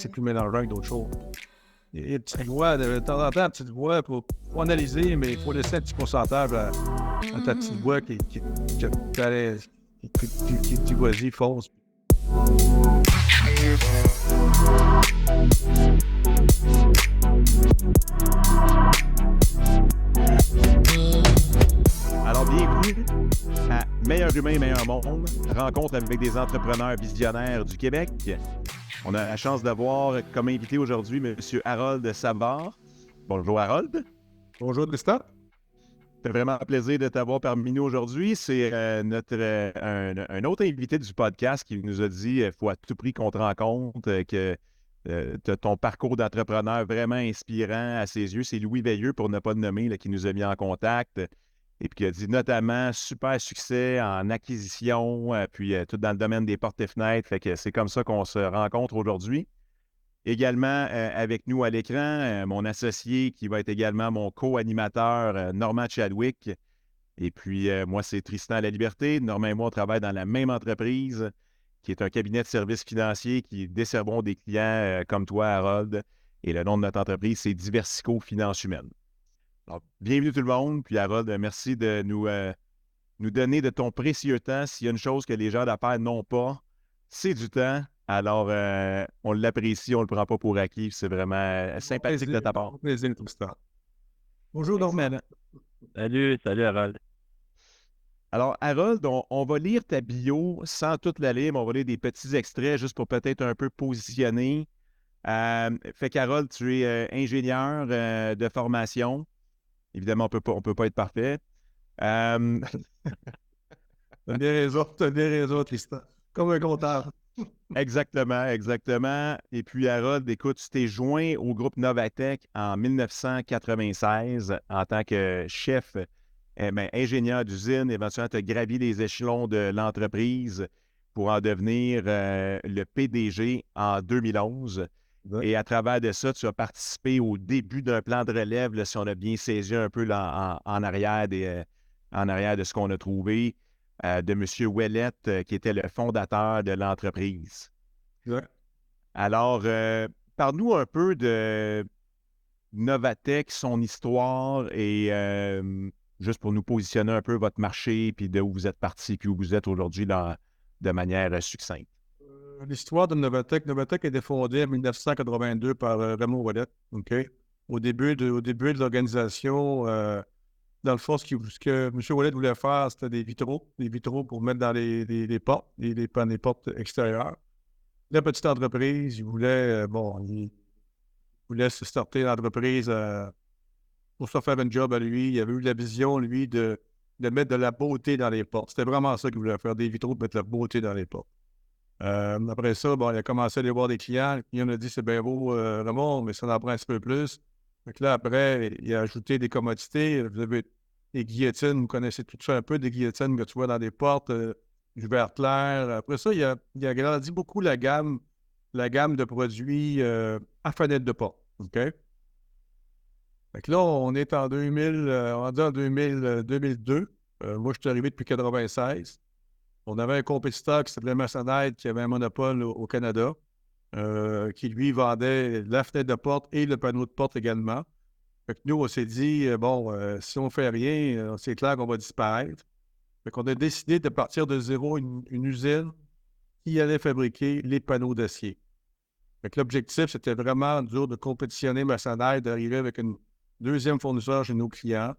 c'est plus mélangeant avec d'autres choses. Et petites voix, de temps en temps, petite voix pour analyser, mais il faut laisser un petit pourcentage à ta petite voix qui dit vas-y, fonce. Alors, bienvenue à Meilleur humain, meilleur monde, rencontre avec des entrepreneurs visionnaires du Québec. On a la chance d'avoir comme invité aujourd'hui M. Harold Savard. Bonjour Harold. Bonjour Tristan. Ça fait vraiment plaisir de t'avoir parmi nous aujourd'hui. C'est un autre invité du podcast qui nous a dit qu'il faut à tout prix qu'on te rencontre, que tu as ton parcours d'entrepreneur vraiment inspirant à ses yeux. C'est Louis Veilleux, pour ne pas le nommer, là, qui nous a mis en contact. Et puis qui a dit notamment super succès en acquisition, puis tout dans le domaine des portes et fenêtres. Fait que c'est comme ça qu'on se rencontre aujourd'hui. Également avec nous à l'écran, mon associé qui va être également mon co-animateur, Normand Chadwick. Et puis moi, c'est Tristan Laliberté. Normand et moi, on travaille dans la même entreprise, qui est un cabinet de services financiers qui desservons des clients comme toi, Harold. Et le nom de notre entreprise, c'est Diversico Finances Humaines. Alors, bienvenue tout le monde. Puis Harold, merci de nous donner de ton précieux temps. S'il y a une chose que les gens d'affaires n'ont pas, c'est du temps. Alors, on l'apprécie, on ne le prend pas pour acquis. C'est vraiment sympathique de ta part. Plaisir, Tristan. Bonjour Normand. Salut Harold. Alors, Harold, on va lire ta bio sans toute la lire, mais on va lire des petits extraits juste pour peut-être un peu positionner. Fait qu'Harold, tu es ingénieur de formation. Évidemment, on peut pas être parfait. T'as bien raison, Tristan. Comme un comptable. Exactement. Et puis, Harold, écoute, tu t'es joint au groupe Novatech en 1996 en tant que chef, ingénieur d'usine. Éventuellement, tu as gravi les échelons de l'entreprise pour en devenir le PDG en 2011. Ouais. Et à travers de ça, tu as participé au début d'un plan de relève, là, si on a bien saisi un peu là, en arrière de ce qu'on a trouvé. De M. Ouellette, qui était le fondateur de l'entreprise. Ouais. Alors, parle-nous un peu de Novatech, son histoire et juste pour nous positionner un peu votre marché, puis de où vous êtes parti, puis où vous êtes aujourd'hui de manière succincte. L'histoire de Novatech. Novatech a été fondée en 1982 par Raymond Ouellette. Okay? Au début de l'organisation, dans le fond, ce que M. Ouellette voulait faire, c'était des vitraux pour mettre dans les portes, les portes extérieures. La petite entreprise, il voulait se starter l'entreprise pour se faire un job à lui. Il avait eu la vision, lui, de mettre de la beauté dans les portes. C'était vraiment ça qu'il voulait faire, des vitraux pour mettre de la beauté dans les portes. Après ça, il a commencé à aller voir des clients. Il a dit, c'est bien beau, Raymond, mais ça en prend un petit peu plus. Donc là, après, il a ajouté des commodités. Vous avez des guillotines, vous connaissez tout ça un peu, des guillotines que tu vois dans des portes, du verre clair. Après ça, il a agrandi beaucoup la gamme de produits à fenêtre de porte. OK? Fait que là, on est en 2002. Moi, je suis arrivé depuis 1996. On avait un compétiteur qui s'appelait Masonite, qui avait un monopole au Canada, qui, lui, vendait la fenêtre de porte et le panneau de porte également. Fait que nous, on s'est dit, si on ne fait rien, c'est clair qu'on va disparaître. Fait qu'on a décidé de partir de zéro une usine qui allait fabriquer les panneaux d'acier. Fait que l'objectif, c'était vraiment dur de compétitionner Masonite, d'arriver avec une deuxième fournisseur chez nos clients.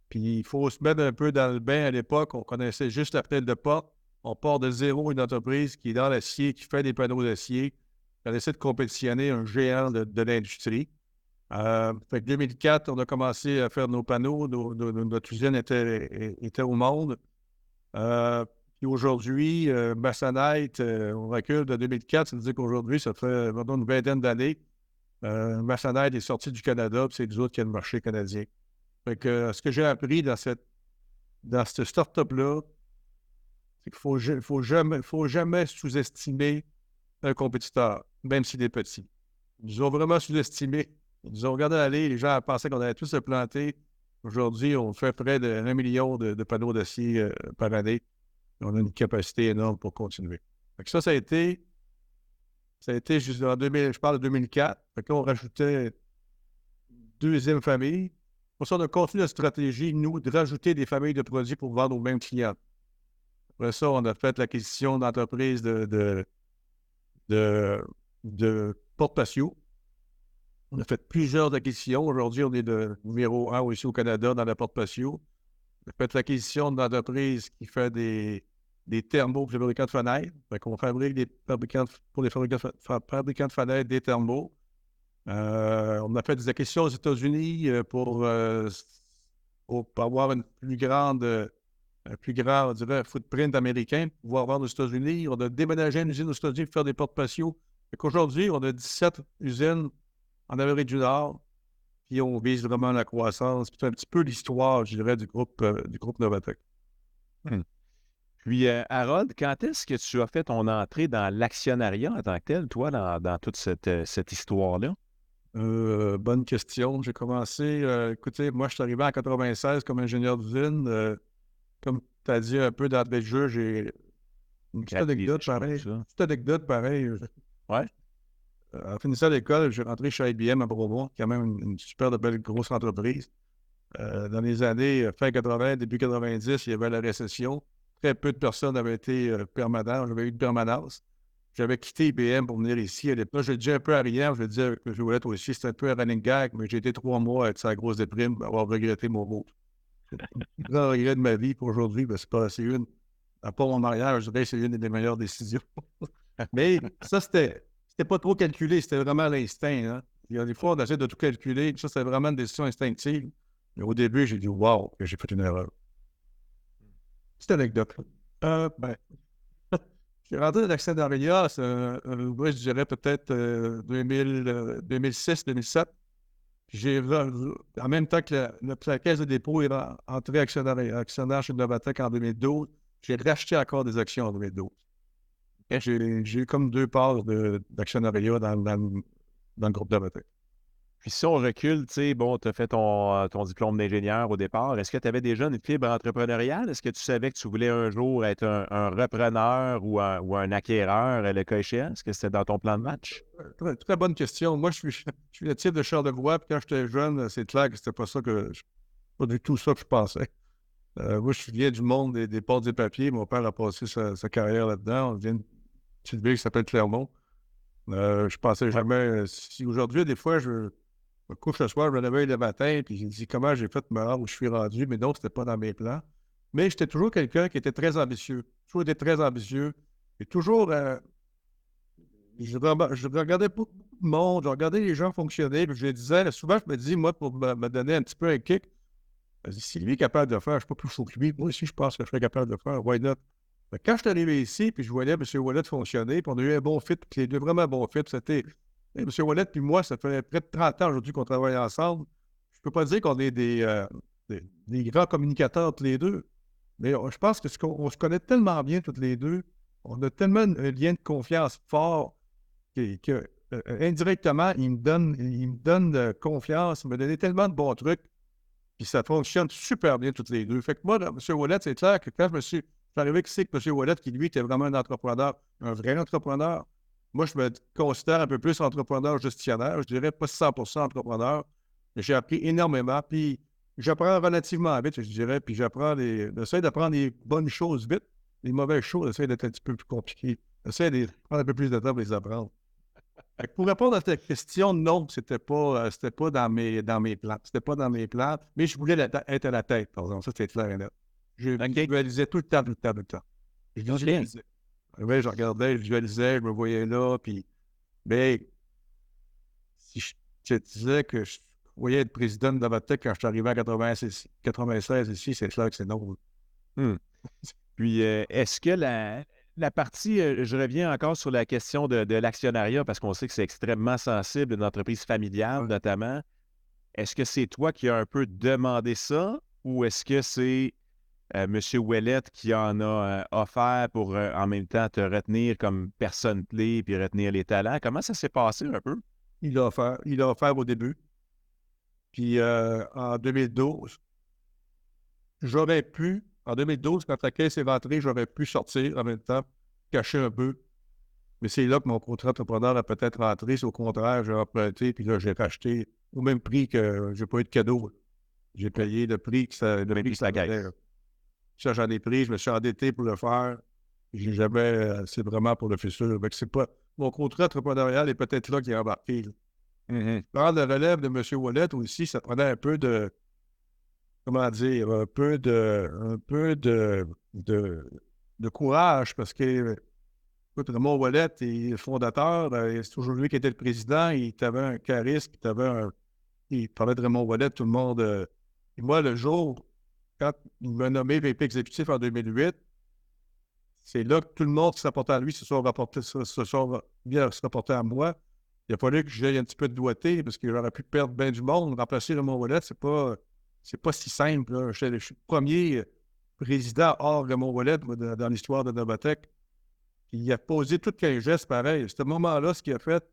Puis il faut se mettre un peu dans le bain à l'époque. On connaissait juste la fenêtre de porte. On part de zéro une entreprise qui est dans l'acier, qui fait des panneaux d'acier. On essaie de compétitionner un géant de l'industrie. Fait que 2004, on a commencé à faire nos panneaux. Notre usine était au monde. Puis aujourd'hui, Masonite, on recule de 2004. Ça veut dire qu'aujourd'hui, ça fait une vingtaine d'années. Masonite est sorti du Canada, puis c'est nous autres qui a le marché canadien. Fait que ce que j'ai appris dans cette start-up-là, c'est qu'il ne faut jamais sous-estimer un compétiteur, même s'il est petit. Ils nous ont vraiment sous-estimé. Ils nous ont regardé aller, les gens pensaient qu'on allait tous se planter. Aujourd'hui, on fait près de 1 million de panneaux d'acier par année. On a une capacité énorme pour continuer. Donc ça a été Ça a été juste en 2000, je parle de 2004. Fait que là, on rajoutait deuxième famille. Pour ça, on a continué la stratégie, nous, de rajouter des familles de produits pour vendre aux mêmes clients. Après ça, on a fait l'acquisition d'entreprises de porte-patio. On a fait plusieurs acquisitions. Aujourd'hui, on est le numéro 1 ici au Canada dans la porte-patio. On a fait l'acquisition d'entreprises qui fait des thermos pour les fabricants de fenêtres. Fait qu'on fabrique pour les fabricants de fenêtres des thermos. On a fait des acquisitions aux États-Unis pour avoir un plus grand, on dirait, footprint américain, pour pouvoir vendre aux États-Unis. On a déménagé une usine aux États-Unis pour faire des porte-patio. Fait qu'aujourd'hui, on a 17 usines en Amérique du Nord, puis on vise vraiment la croissance. C'est un petit peu l'histoire, je dirais, du groupe Novatec. Puis, Harold, quand est-ce que tu as fait ton entrée dans l'actionnariat en tant que tel, toi, dans toute cette histoire-là? Bonne question. J'ai commencé, écoutez, moi, je suis arrivé en 96 comme ingénieur d'usine. Comme tu as dit un peu d'entrée de jeu, j'ai une petite anecdote pareil. Ouais. En finissant l'école, j'ai rentré chez IBM à Bromont, quand même une super belle grosse entreprise. Dans les années fin 80, début 90, il y avait la récession. Très peu de personnes avaient été permanentes. J'avais eu une permanence. J'avais quitté IBM pour venir ici. À l'époque, je le disais un peu à rien. Je le disais avec M. Ouellette aussi. C'était un peu un running gag, mais j'ai été 3 mois avec sa grosse déprime, avoir regretté mon mot. C'est le plus grand regret de ma vie pour aujourd'hui, parce que c'est une, à part mon mariage, je dirais que c'est une des meilleures décisions. Mais ça, c'était pas trop calculé, c'était vraiment à l'instinct. Hein. Il y a des fois, on essaie de tout calculer. Ça, c'était vraiment une décision instinctive. Mais au début, j'ai dit, wow, que j'ai fait une erreur. Petite anecdote. J'ai rentré dans l'actionnariat, je dirais peut-être 2006-2007. En même temps que la caisse de dépôt est entrée actionnaire chez Novatec en 2012, j'ai racheté encore des actions en 2012. Et j'ai eu comme 2 parts d'actionnariat dans le groupe Novatec. Puis si on recule, tu sais, bon, tu as fait ton diplôme d'ingénieur au départ. Est-ce que tu avais déjà une fibre entrepreneuriale? Est-ce que tu savais que tu voulais un jour être un repreneur ou un acquéreur, le cas échéant? Est-ce que c'était dans ton plan de match? Très, très bonne question. Moi, je suis le type de Charlevoix, puis quand j'étais jeune, c'est clair que c'était pas ça pas du tout ça que je pensais. Moi, je viens du monde des portes et papiers. Mon père a passé sa carrière là-dedans. On vient d'une petite ville qui s'appelle Clermont. Je pensais jamais. Si aujourd'hui, des fois, je me couche le soir, je me réveille le matin, puis je me dis comment j'ai fait me rendre où je suis rendu, mais non, c'était pas dans mes plans. Mais j'étais toujours quelqu'un qui était très ambitieux. Toujours été très ambitieux. Et toujours, je regardais beaucoup de monde, je regardais les gens fonctionner, puis je disais, souvent, je me dis, moi, pour me donner un petit peu un kick, si lui est capable de faire, je ne suis pas plus fou que lui, moi aussi, je pense que je serais capable de faire, why not? Mais quand je suis arrivé ici, puis je voyais M. Ouellette fonctionner, puis on a eu un bon fit, puis les deux vraiment bons fit, c'était M. Ouellette puis moi, ça fait près de 30 ans aujourd'hui qu'on travaille ensemble. Je ne peux pas dire qu'on est des grands communicateurs tous les deux, mais je pense que on se connaît tellement bien tous les deux, on a tellement un lien de confiance fort que indirectement, il me donne confiance, il me donnait tellement de bons trucs, puis ça fonctionne super bien toutes les deux. Fait que moi, M. Ouellette, c'est clair que quand je suis arrivé ici avec M. Ouellette, qui lui était vraiment un entrepreneur, un vrai entrepreneur, moi, je me considère un peu plus entrepreneur gestionnaire, je dirais pas 100% entrepreneur, mais j'ai appris énormément, puis j'apprends relativement vite, je dirais, puis j'essaie d'apprendre les bonnes choses vite, les mauvaises choses, j'essaie d'être un petit peu plus compliqué. J'essaie de prendre un peu plus de temps pour les apprendre. Pour répondre à ta question, non, c'était pas dans mes plans. C'était pas dans mes plans, mais je voulais être à la tête, par exemple. Ça, c'était clair et net. Je visualisais tout le temps. Je visualisais. Oui, je regardais, je visualisais, je me voyais là, puis... Mais si je te disais que je voyais être président de Novatec quand je suis arrivé en 96 ici, c'est clair que c'est non. Puis, est-ce que la partie, je reviens encore sur la question de l'actionnariat, parce qu'on sait que c'est extrêmement sensible, une entreprise familiale notamment. Est-ce que c'est toi qui as un peu demandé ça, ou est-ce que c'est M. Ouellette qui en a offert pour en même temps te retenir comme personne clé puis retenir les talents? Comment ça s'est passé un peu? Il a offert au début. Puis en 2012, en 2012, quand la caisse est rentrée, j'aurais pu sortir en même temps, cacher un peu. Mais c'est là que mon contrat entrepreneur a peut-être rentré. C'est au contraire, j'ai emprunté, puis là, j'ai racheté au même prix que j'ai pas eu de cadeau. J'ai payé le prix que ça, le prix que ça valait. Ça, j'en ai pris, je me suis endetté pour le faire. J'ai jamais, c'est vraiment pour le futur. Fait que c'est pas, mon contrat entrepreneurial est peut-être là qui est embarqué. Là. Prendre le relève de M. Ouellet aussi, ça prenait un peu de, comment dire, de courage parce que, écoute, Raymond Ouellet est le fondateur, c'est toujours lui qui était le président, il avait un charisme, il parlait de Raymond Ouellet, tout le monde. Et moi, le jour, quand il m'a nommé VP exécutif en 2008, c'est là que tout le monde qui s'apportait à lui se sont bien rapportés à moi. Il a fallu que j'aille un petit peu de doigté parce que j'aurais pu perdre bien du monde. Remplacer Raymond Ouellet, c'est pas si simple. Là. Je suis le premier président hors Raymond Ouellet dans l'histoire de Novatec. Il a posé tout qu'un geste pareil. À ce moment-là, ce qu'il a fait,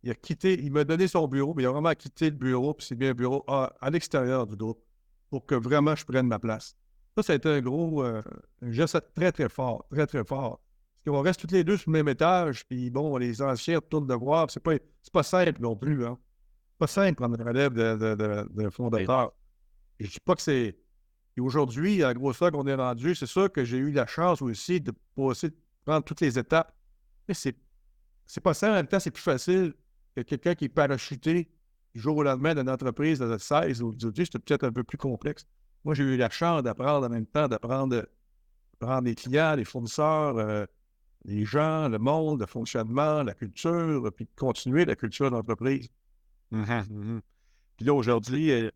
il m'a donné son bureau, mais il a vraiment quitté le bureau, puis c'est bien un bureau à l'extérieur du groupe pour que vraiment je prenne ma place. Ça a été un geste très, très fort, très, très fort. Parce qu'on reste tous les deux sur le même étage, puis bon, les anciens retournent de voir, c'est pas simple non plus, hein. C'est pas simple prendre la relève de fondateur. Je dis pas que c'est... Et aujourd'hui, à la grosseur qu'on est rendu, c'est sûr que j'ai eu la chance aussi de prendre toutes les étapes. Mais c'est pas ça, en même temps, c'est plus facile que quelqu'un qui est parachuté du jour au lendemain d'une entreprise de 16 ou 18, c'est peut-être un peu plus complexe. Moi, j'ai eu la chance d'apprendre en même temps, d'apprendre les clients, les fournisseurs, les gens, le monde, le fonctionnement, la culture, puis de continuer la culture d'entreprise. Puis là, aujourd'hui,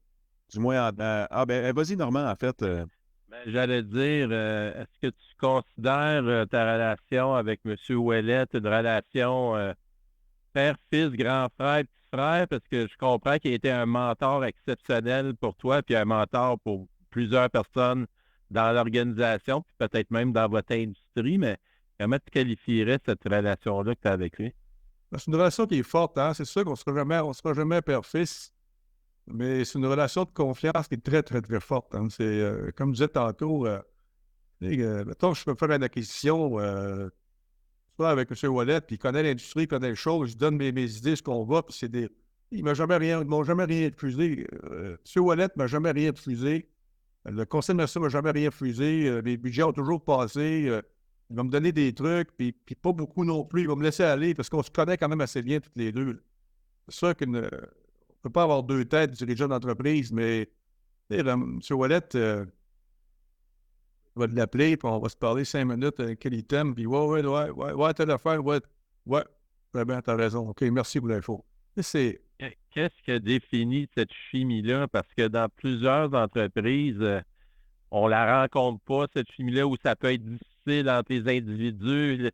du moins, vas-y, Normand, en fait. J'allais dire, est-ce que tu considères ta relation avec M. Ouellet une relation père, fils, grand frère, petit frère? Parce que je comprends qu'il était un mentor exceptionnel pour toi, puis un mentor pour plusieurs personnes dans l'organisation, puis peut-être même dans votre industrie, mais comment tu qualifierais cette relation-là que tu as avec lui? C'est une relation qui est forte, hein? C'est sûr qu'on ne sera jamais père-fils, mais c'est une relation de confiance qui est très, très, très forte. Hein? C'est, comme je disais tantôt, mettons que je peux faire une acquisition, soit avec M. Ouellet, puis il connaît l'industrie, il connaît les choses, je donne mes idées, ce qu'on va, puis ils m'ont jamais rien refusé. M. Ouellet ne m'a jamais rien refusé. Le conseil de ne m'a jamais rien refusé. Les budgets ont toujours passé. Il va me donner des trucs, puis pas beaucoup non plus. Il va me laisser aller parce qu'on se connaît quand même assez bien tous les deux. Là. C'est sûr qu'on ne peut pas avoir deux têtes dirigeants d'entreprise, mais M. Ouellet va l'appeler, puis on va se parler 5 minutes avec quel item, puis ouais, telle affaire, ouais, très bien, t'as raison. OK, merci pour l'info. C'est... Qu'est-ce qui a défini cette chimie-là? Parce que dans plusieurs entreprises, on la rencontre pas, cette chimie-là, où ça peut être difficile entre les individus.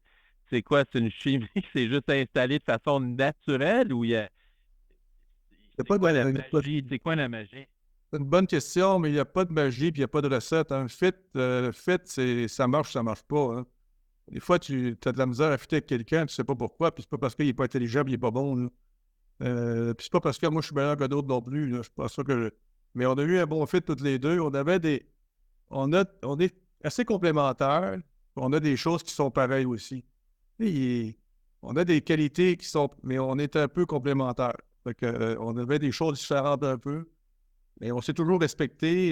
C'est quoi? C'est une chimie qui s'est juste installée de façon naturelle ou il y a... C'est quoi la magie? C'est quoi la magie? C'est une bonne question, mais il n'y a pas de magie puis il n'y a pas de recette. Hein. Fit, ça marche ou ça ne marche pas. Hein. Des fois, tu as de la misère à fitter avec quelqu'un, tu ne sais pas pourquoi, puis c'est pas parce qu'il n'est pas intelligent puis il n'est pas bon. Là. Puis c'est pas parce que moi je suis meilleur que d'autres non plus. Là. Je pense pas que. Mais on a eu un bon fit toutes les deux. On est assez complémentaires. On a des choses qui sont pareilles aussi. On a des qualités qui sont. Mais on est un peu complémentaires. Fait que, on avait des choses différentes un peu. Mais on s'est toujours respecté.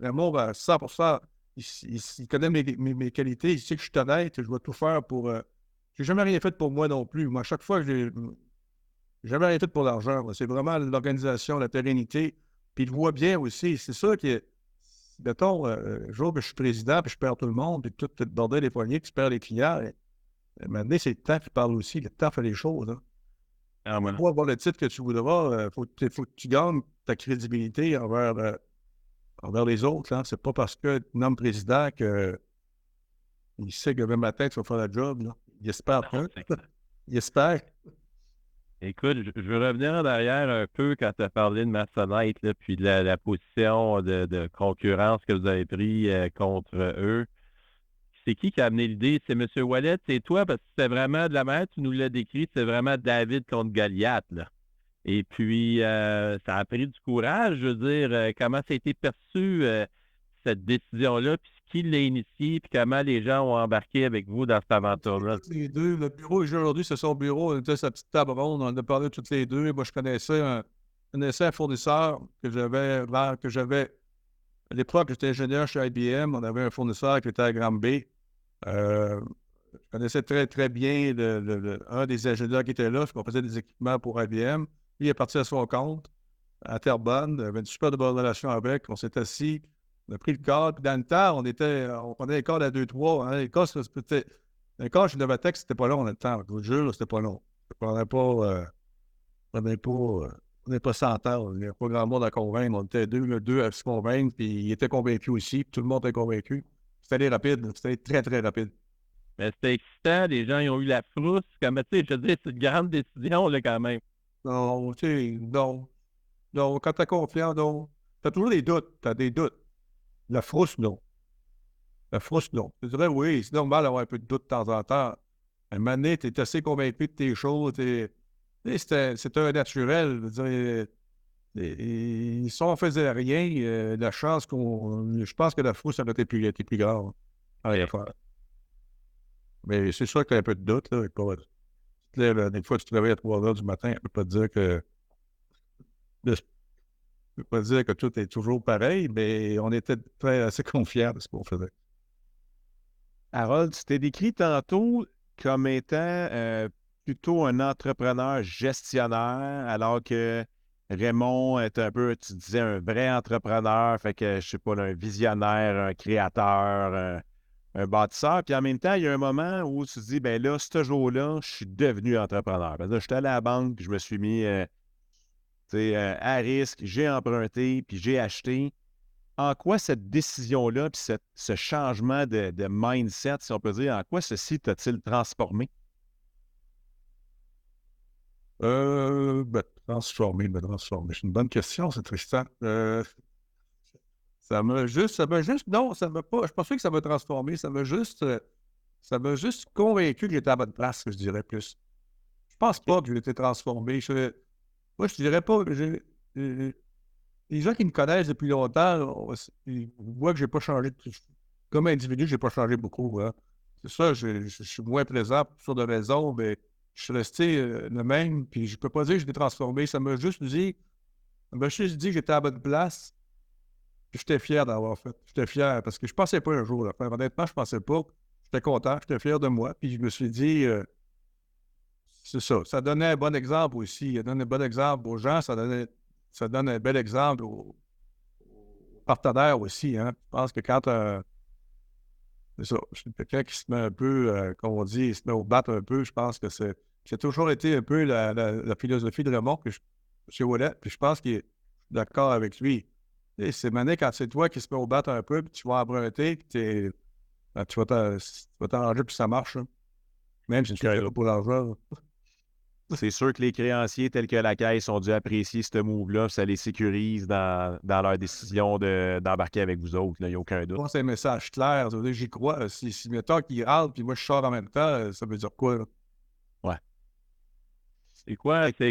Raymond, à 100%, il connaît mes qualités. Il sait que je suis honnête. Je vais tout faire pour. J'ai jamais rien fait pour moi non plus. Moi, à chaque fois, j'ai jamais rien fait pour l'argent. C'est vraiment l'organisation, la pérennité. Puis il voit bien aussi. C'est ça que, mettons, le jour que je suis président, puis je perds tout le monde, puis tout le bordel des poignets, puis je perds les clients. Maintenant, c'est le temps qui parle aussi. Le temps fait les choses. Hein. Pour avoir le titre que tu voudras, il faut que tu gagnes ta crédibilité envers les autres. Hein. C'est pas parce que tu nommes président qu'il sait que demain matin, tu vas faire la job. Là. Il espère que. Il espère. Écoute, je veux revenir en arrière un peu quand tu as parlé de Masonite, là, puis de la position de concurrence que vous avez pris contre eux. C'est qui a amené l'idée? C'est M. Ouellet, c'est toi? Parce que c'était vraiment de la manière, tu nous l'as décrit, c'est vraiment David contre Goliath, là. Et puis, ça a pris du courage, je veux dire, comment ça a été perçu, cette décision-là, puis qui l'a initié, puis comment les gens ont embarqué avec vous dans cette aventure-là? Les deux, le bureau, aujourd'hui, c'est son bureau, on était sa petite table ronde, on en a parlé toutes les deux. Moi, je connaissais un fournisseur que j'avais à l'époque, j'étais ingénieur chez IBM, on avait un fournisseur qui était à Granby. Je connaissais très, très bien un des ingénieurs qui était là, parce qu'on faisait des équipements pour IBM. Lui, il est parti à son compte, à Terrebonne, il avait une super de bonne relation avec. On s'est assis, on a pris le cadre. Puis dans le temps, on prenait les cadres à 2-3. Hein. Les cadres, c'était. Un cadre chez Novatec, c'était pas long dans le temps. Je vous jure, là, c'était pas long. On n'est pas 100 ans. Il n'y a pas grand monde à convaincre. On était deux à se convaincre, puis il était convaincu aussi, puis tout le monde était convaincu. C'était allé rapide, c'était très, très rapide. Mais c'était excitant, les gens ils ont eu la frousse. Comme, tu sais, je veux dire, c'est une grande décision, là, quand même. Non, tu sais, non. Non, quand t'as confiance, non. T'as toujours des doutes, t'as des doutes. La frousse, non. La frousse, non. Je dirais, oui, c'est normal d'avoir un peu de doute de temps en temps. À un moment donné, t'es assez convaincu de tes choses, c'était un naturel. Je veux dire, et si on faisait rien, la chance je pense que la frousse, elle était plus grave. Ouais. Mais c'est sûr qu'il y a un peu de doute, là. Des fois, tu te réveilles à 3 heures du matin, je peux pas te dire que. Je peux pas dire que tout est toujours pareil, mais on était assez confiants de ce qu'on faisait. Harold, tu t'es décrit tantôt comme étant plutôt un entrepreneur gestionnaire, alors que Raymond est un peu, tu disais, un vrai entrepreneur, fait que, je sais pas, là, un visionnaire, un créateur, un bâtisseur. Puis en même temps, il y a un moment où tu te dis, ben là, ce jour-là, je suis devenu entrepreneur. Parce que là, je suis allé à la banque, puis je me suis mis à risque, j'ai emprunté, puis j'ai acheté. En quoi cette décision-là, puis ce changement de mindset, si on peut dire, en quoi ceci t'a-t-il transformé? Transformer. C'est une bonne question, c'est Tristan. Non, ça m'a pas, je pense pas que ça m'a transformé, ça m'a juste convaincu que j'étais à la bonne place, je dirais plus. Je pense pas que j'ai été transformé. Moi, je dirais pas, les gens qui me connaissent depuis longtemps, ils voient que j'ai pas changé. Comme individu, j'ai pas changé beaucoup. Hein. C'est ça, je suis moins présent pour toutes sortes de raisons, mais je suis resté le même, puis je peux pas dire que j'ai été transformé. Ça m'a juste dit que j'étais à la bonne place, puis j'étais fier d'avoir fait. J'étais fier, parce que je pensais pas un jour le faire. Honnêtement, je pensais pas. J'étais content, j'étais fier de moi, puis je me suis dit, c'est ça. Ça donnait un bon exemple aussi. Ça donne un bon exemple aux gens, ça donne un bel exemple aux partenaires aussi. Hein. Je pense que quand c'est ça, je suis quelqu'un qui se met un peu, comme on dit, il se met au bat un peu, je pense que c'est toujours été un peu la philosophie de Raymond, chez Ouellet, puis je pense qu'il est d'accord avec lui. Et c'est mané quand c'est toi qui se met au bat un peu, puis tu vas emprunter, puis tu vas t'arranger, puis ça marche. Hein. Même si tu fais pas pour l'argent. C'est sûr que les créanciers tels que la Caisse ont dû apprécier ce move-là, ça les sécurise dans leur décision d'embarquer avec vous autres, il n'y a aucun doute. Moi, c'est un message clair. Ça veut dire, j'y crois. Si mettons qu'il rentre, puis moi, je sors en même temps, ça veut dire quoi? Là? Ouais. C'est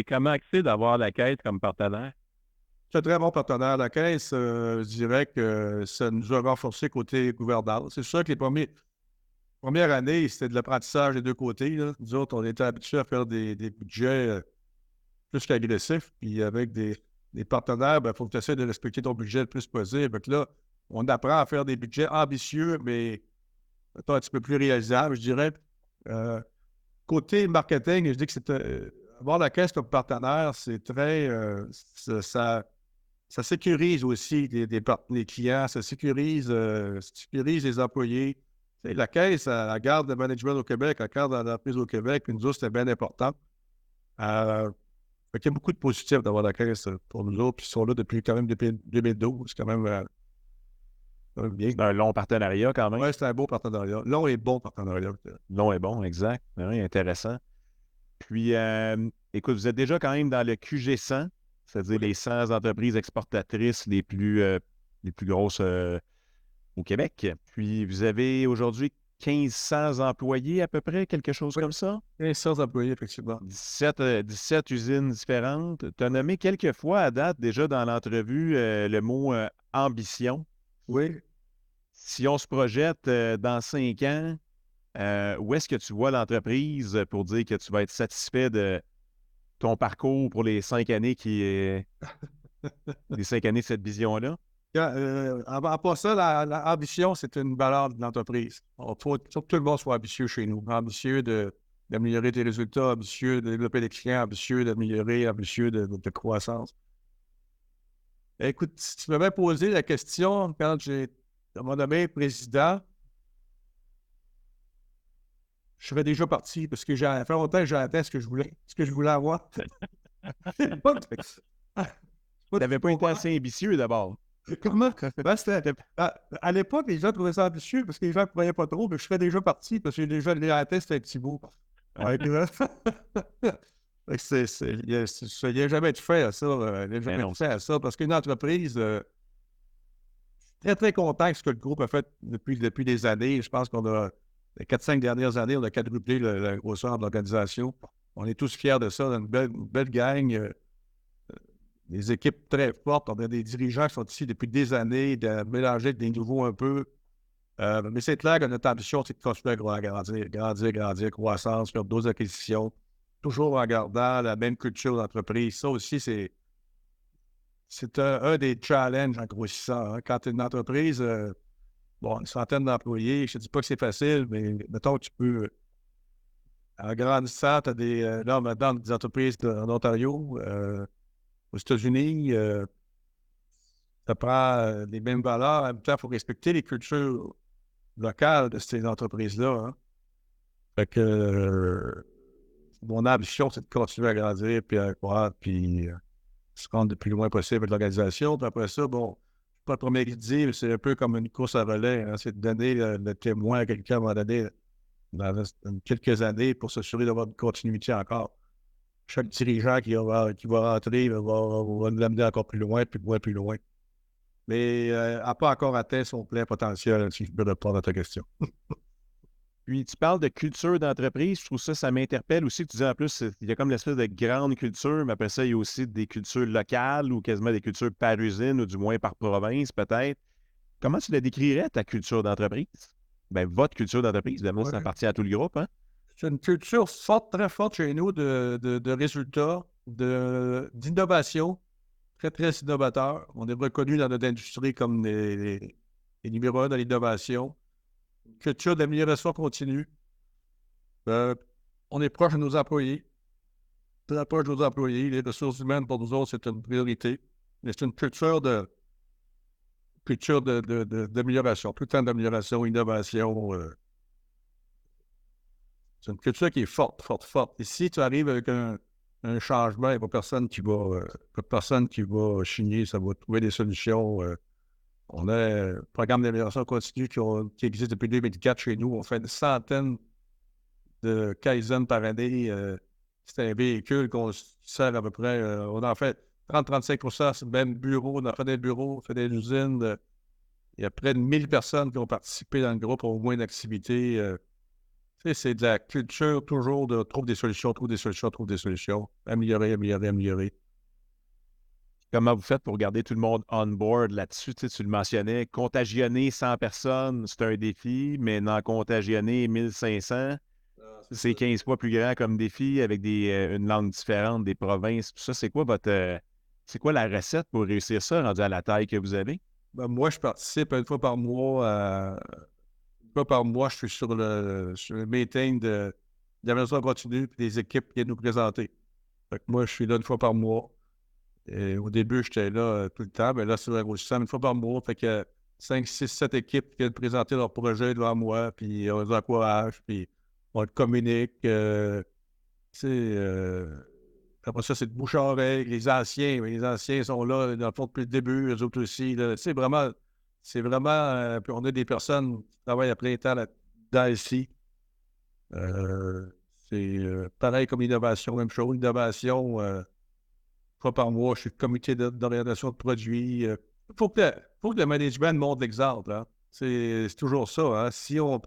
comment que c'est d'avoir la Caisse comme partenaire? C'est un très bon partenaire. La Caisse, je dirais que ça nous a renforcé côté gouvernance. C'est sûr que les premières années, c'était de l'apprentissage des deux côtés. Là. Nous autres, on était habitués à faire des budgets plus qu'agressifs. Puis avec des partenaires, il faut que tu essaies de respecter ton budget le plus possible. Donc là, on apprend à faire des budgets ambitieux, mais un petit peu plus réalisables, je dirais. Côté marketing, je dis que c'est avoir la Caisse comme partenaire, c'est très. Ça sécurise aussi les clients, ça sécurise les employés. T'sais, la Caisse, elle garde le management au Québec, elle garde l'entreprise au Québec, puis nous autres, c'était bien important. Fait qu'il y a beaucoup de positifs d'avoir la Caisse pour nous autres, puis ils sont là depuis 2012. C'est quand même bien. C'est un long partenariat quand même. Oui, c'est un beau partenariat. Long et bon partenariat. Long et bon, exact. Oui, intéressant. Puis, écoute, vous êtes déjà quand même dans le QG100, c'est-à-dire les 100 entreprises exportatrices les plus grosses au Québec. Puis, vous avez aujourd'hui 1500 employés à peu près, quelque chose comme ça? 1500 employés, effectivement. 17 usines différentes. Tu as nommé quelques fois à date déjà dans l'entrevue le mot ambition. Oui. Si on se projette dans 5 ans, où est-ce que tu vois l'entreprise pour dire que tu vas être satisfait de ton parcours pour les 5 années les 5 années de cette vision-là? En passant, l'ambition, c'est une valeur de l'entreprise. Il faut que tout le monde soit ambitieux chez nous. Ambitieux d'améliorer tes résultats, ambitieux de développer des clients, ambitieux ambitieux de croissance. Écoute, si tu m'avais posé la question quand j'ai mon nommé président, je serais déjà parti parce que ça fait longtemps que j'ai atteint ce que je voulais avoir. Tu n'avais pas été assez ambitieux d'abord. Comment? À l'époque, les gens trouvaient ça ambitieux parce que les gens ne croyaient pas trop, mais je serais déjà parti parce que déjà atteint, c'était un petit bout. Ouais, puis là, il n'y a jamais de fait à ça. Il n'y a jamais de fait à ça parce qu'une entreprise, très, très content de ce que le groupe a fait depuis des années. Je pense qu'on a, les 4-5 dernières années, on a quadruplé la grosseur de l'organisation. On est tous fiers de ça. On a une belle gang. Des équipes très fortes. On a des dirigeants qui sont ici depuis des années, de mélanger des nouveaux un peu. Mais c'est clair que notre ambition, c'est de continuer à grandir, croissance, faire d'autres acquisitions, toujours en gardant la même culture d'entreprise. Ça aussi, c'est un des challenges en grossissant. Hein. Quand tu es une entreprise, une centaine d'employés, je ne te dis pas que c'est facile, mais mettons que tu peux, en grandissant, tu as là, maintenant, des entreprises en Ontario, aux États-Unis, ça prend les mêmes valeurs. En même temps, il faut respecter les cultures locales de ces entreprises-là. Hein. Fait que mon ambition, c'est de continuer à grandir, puis à croître, puis se rendre le plus loin possible avec l'organisation. Puis après ça, bon, je ne suis pas le premier qui le dit, mais c'est un peu comme une course à relais. Hein. C'est de donner le témoin à quelqu'un à un moment donné, dans quelques années, pour s'assurer d'avoir une continuité encore. Chaque dirigeant qui va rentrer va l'amener encore plus loin, plus loin. Mais n'a pas encore atteint son plein potentiel, si je peux répondre à ta question. Puis tu parles de culture d'entreprise, je trouve ça m'interpelle aussi. Tu dis en plus, il y a comme l'espèce de grande culture, mais après ça, il y a aussi des cultures locales ou quasiment des cultures par usine ou du moins par province peut-être. Comment tu la décrirais, ta culture d'entreprise? Ben, votre culture d'entreprise, évidemment, ça appartient à tout le groupe, hein? C'est une culture forte, très forte chez nous de résultats, d'innovation, très, très innovateur. On est reconnu dans notre industrie comme les numéros 1 dans l'innovation. Une culture d'amélioration continue. On est proche de nos employés. Très proche de nos employés. Les ressources humaines, pour nous autres, c'est une priorité. Mais c'est une culture d'amélioration. Tout le temps d'amélioration, innovation. C'est une culture qui est forte, forte, forte. Et si tu arrives avec un changement, il n'y a pas personne qui va chigner, ça va trouver des solutions. On a un programme d'amélioration continue qui existe depuis 2004 chez nous. On fait une centaine de Kaizen par année. C'est un véhicule qu'on sert à peu près. On en fait 30-35%, c'est le même bureau. On en fait des bureaux, on fait des usines. Il y a près de 1000 personnes qui ont participé dans le groupe au moins d'activités. C'est de la culture toujours de trouver des solutions. Améliorer. Comment vous faites pour garder tout le monde on board là-dessus? Tu le mentionnais, contagionner 100 personnes, c'est un défi, mais n'en contagionner 1500, c'est 15 fois plus grand comme défi avec une langue différente des provinces. Tout ça, c'est quoi c'est quoi la recette pour réussir ça, rendu à la taille que vous avez? Ben, moi, je participe une fois par mois. Une fois par mois, je suis sur le maintain de l'amélioration continue et des équipes qui viennent nous présenter. Fait que moi, je suis là une fois par mois. Et au début, j'étais là tout le temps, mais là, c'est enrichissant une fois par mois. Fait que 5, 6, 7 équipes qui viennent présenter leur projet devant moi, puis on les encourage, puis on le communique. Après ça, c'est de bouche à oreille. Les anciens sont là, dans le fond, depuis le début, eux autres aussi. C'est vraiment. Puis on a des personnes qui travaillent à plein temps là-dedans ici. C'est pareil comme l'innovation, même chose. L'innovation, fois par mois, je suis le comité d'orientation de produits. Il faut que le management montre l'exemple. Hein. C'est toujours ça. Hein. Si on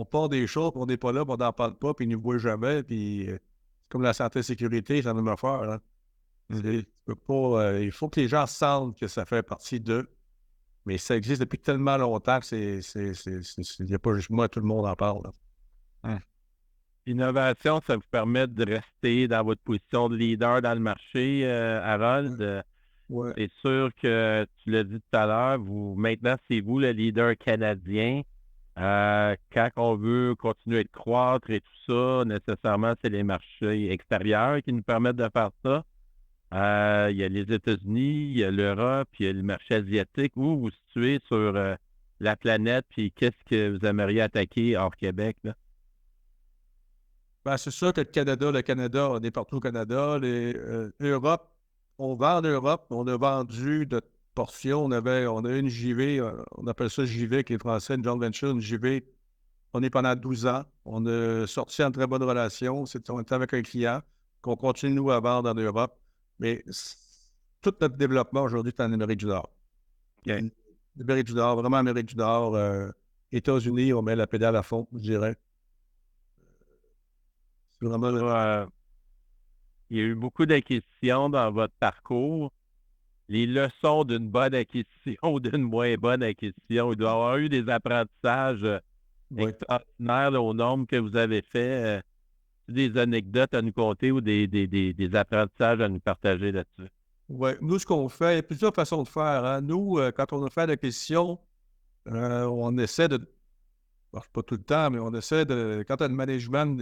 part des choses, on n'est pas là, on n'en parle pas, puis ils ne nous voient jamais, puis c'est comme la santé et la sécurité, c'est la même affaire. Hein. Il faut que les gens sentent que ça fait partie d'eux. Mais ça existe depuis tellement longtemps que il n'y a pas juste moi, tout le monde en parle. L'innovation, ça vous permet de rester dans votre position de leader dans le marché, Harold. Ouais. C'est sûr que tu l'as dit tout à l'heure, maintenant, c'est vous le leader canadien. Quand on veut continuer de croître et tout ça, nécessairement, c'est les marchés extérieurs qui nous permettent de faire ça. Il y a les États-Unis, il y a l'Europe, il y a le marché asiatique. Où vous vous situez sur la planète, puis qu'est-ce que vous aimeriez attaquer hors Québec, là? Ben, c'est sûr que le Canada, on est partout au Canada. L'Europe, on vend en Europe, on a vendu notre portion. On a une JV, on appelle ça JV avec les Français, une joint venture, une JV. On est pendant 12 ans. On a sorti en très bonne relation. On était avec un client qu'on continue, nous, à vendre en Europe. Mais tout notre développement aujourd'hui est en Amérique du Nord. Amérique du Nord, vraiment Amérique du Nord. États-Unis, on met la pédale à fond, je dirais. C'est vraiment Il y a eu beaucoup d'acquisitions dans votre parcours. Les leçons d'une bonne acquisition ou d'une moins bonne acquisition, il doit y avoir eu des apprentissages extraordinaires là, au nombre que vous avez fait. Des anecdotes à nous conter ou des apprentissages à nous partager là-dessus? Oui, nous, ce qu'on fait, il y a plusieurs façons de faire. Hein. Nous, quand on a fait l'acquisition, on essaie de. Bon, pas tout le temps, mais on essaie de. Quand le management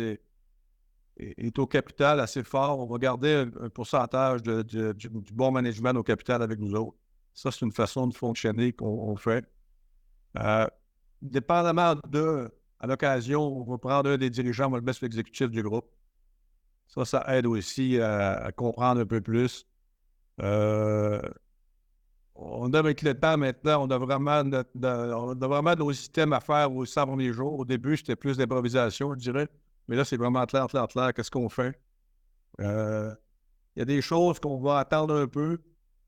est au capital assez fort, on va garder un pourcentage du bon management au capital avec nous autres. Ça, c'est une façon de fonctionner qu'on fait. Dépendamment à l'occasion, on va prendre un des dirigeants, on va le mettre sur l'exécutif du groupe. Ça aide aussi à comprendre un peu plus. On a avec le temps maintenant, on a vraiment nos systèmes à faire aux 100 premiers jours. Au début, c'était plus d'improvisation, je dirais. Mais là, c'est vraiment clair. Qu'est-ce qu'on fait? Il y a des choses qu'on va attendre un peu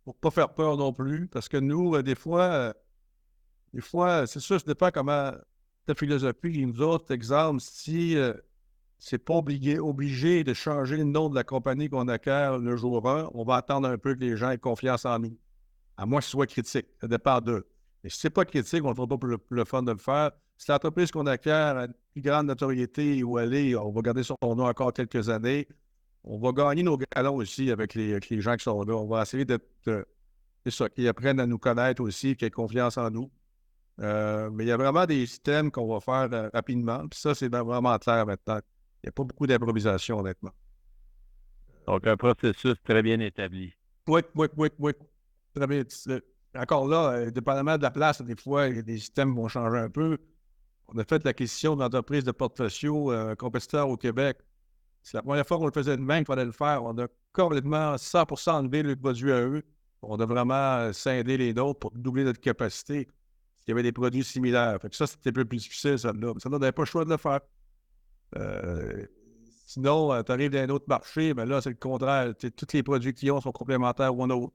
pour ne pas faire peur non plus. Parce que nous, des fois, c'est sûr, ça dépend comment ta philosophie. Nous autres, exemple, si c'est pas obligé de changer le nom de la compagnie qu'on acquiert le jour 1, on va attendre un peu que les gens aient confiance en nous. À moins que ce soit critique. Ça dépend d'eux. Mais si c'est pas critique, on ne le fera pas pour le fun de le faire. Si l'entreprise qu'on acquiert a une plus grande notoriété où elle est, on va garder son nom encore quelques années. On va gagner nos galons aussi avec les gens qui sont là. On va essayer qu'ils apprennent à nous connaître aussi, qu'ils aient confiance en nous. Mais il y a vraiment des systèmes qu'on va faire rapidement. Puis ça, c'est vraiment clair maintenant. Il n'y a pas beaucoup d'improvisation, honnêtement. Donc, un processus très bien établi. Oui. Très bien. Encore là, dépendamment de la place, des fois, les systèmes vont changer un peu. On a fait l'acquisition d'entreprises de portfolio compétiteurs au Québec. C'est la première fois qu'on le faisait de même qu'il fallait le faire. On a complètement 100% enlevé le produit à eux. On a vraiment scindé les nôtres pour doubler notre capacité. Il y avait des produits similaires. Fait que ça, c'était un peu plus difficile, ça. Ça, on n'avait pas le choix de le faire. Sinon, tu arrives dans un autre marché, mais là, c'est le contraire. Tous les produits qu'ils ont sont complémentaires ou un autre.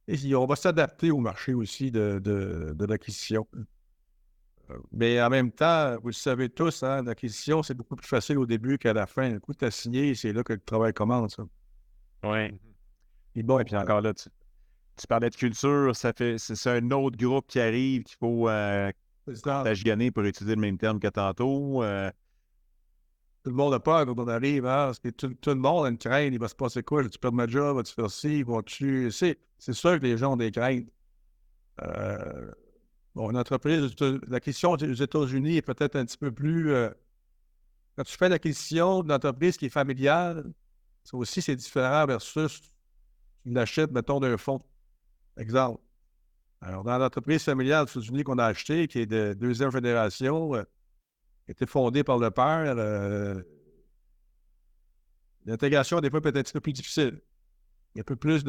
Et on va s'adapter au marché aussi de l'acquisition. Mais en même temps, vous le savez tous, hein, l'acquisition, c'est beaucoup plus facile au début qu'à la fin. Un coup, tu as signé, c'est là que le travail commence. Hein. Oui. Et bon, et puis encore là, tu parlais de culture, c'est un autre groupe qui arrive qu'il faut t'agiganner pour utiliser le même terme que tantôt. Tout le monde a peur quand on arrive, hein, parce que tout le monde a une crainte. Il va se passer quoi? Vas-tu perdre ma job? Vas-tu faire ci? C'est sûr que les gens ont des craintes. Une entreprise, la question aux États-Unis est peut-être un petit peu plus... quand tu fais l'acquisition d'une entreprise qui est familiale, ça aussi, c'est différent versus tu l'achètes, mettons, d'un fonds. Exemple. Alors, dans l'entreprise familiale aux États-Unis qu'on a acheté, qui est de deuxième génération, qui a été fondée par le père, l'intégration, des fois, peut être un petit peu plus difficile. Il y a un peu plus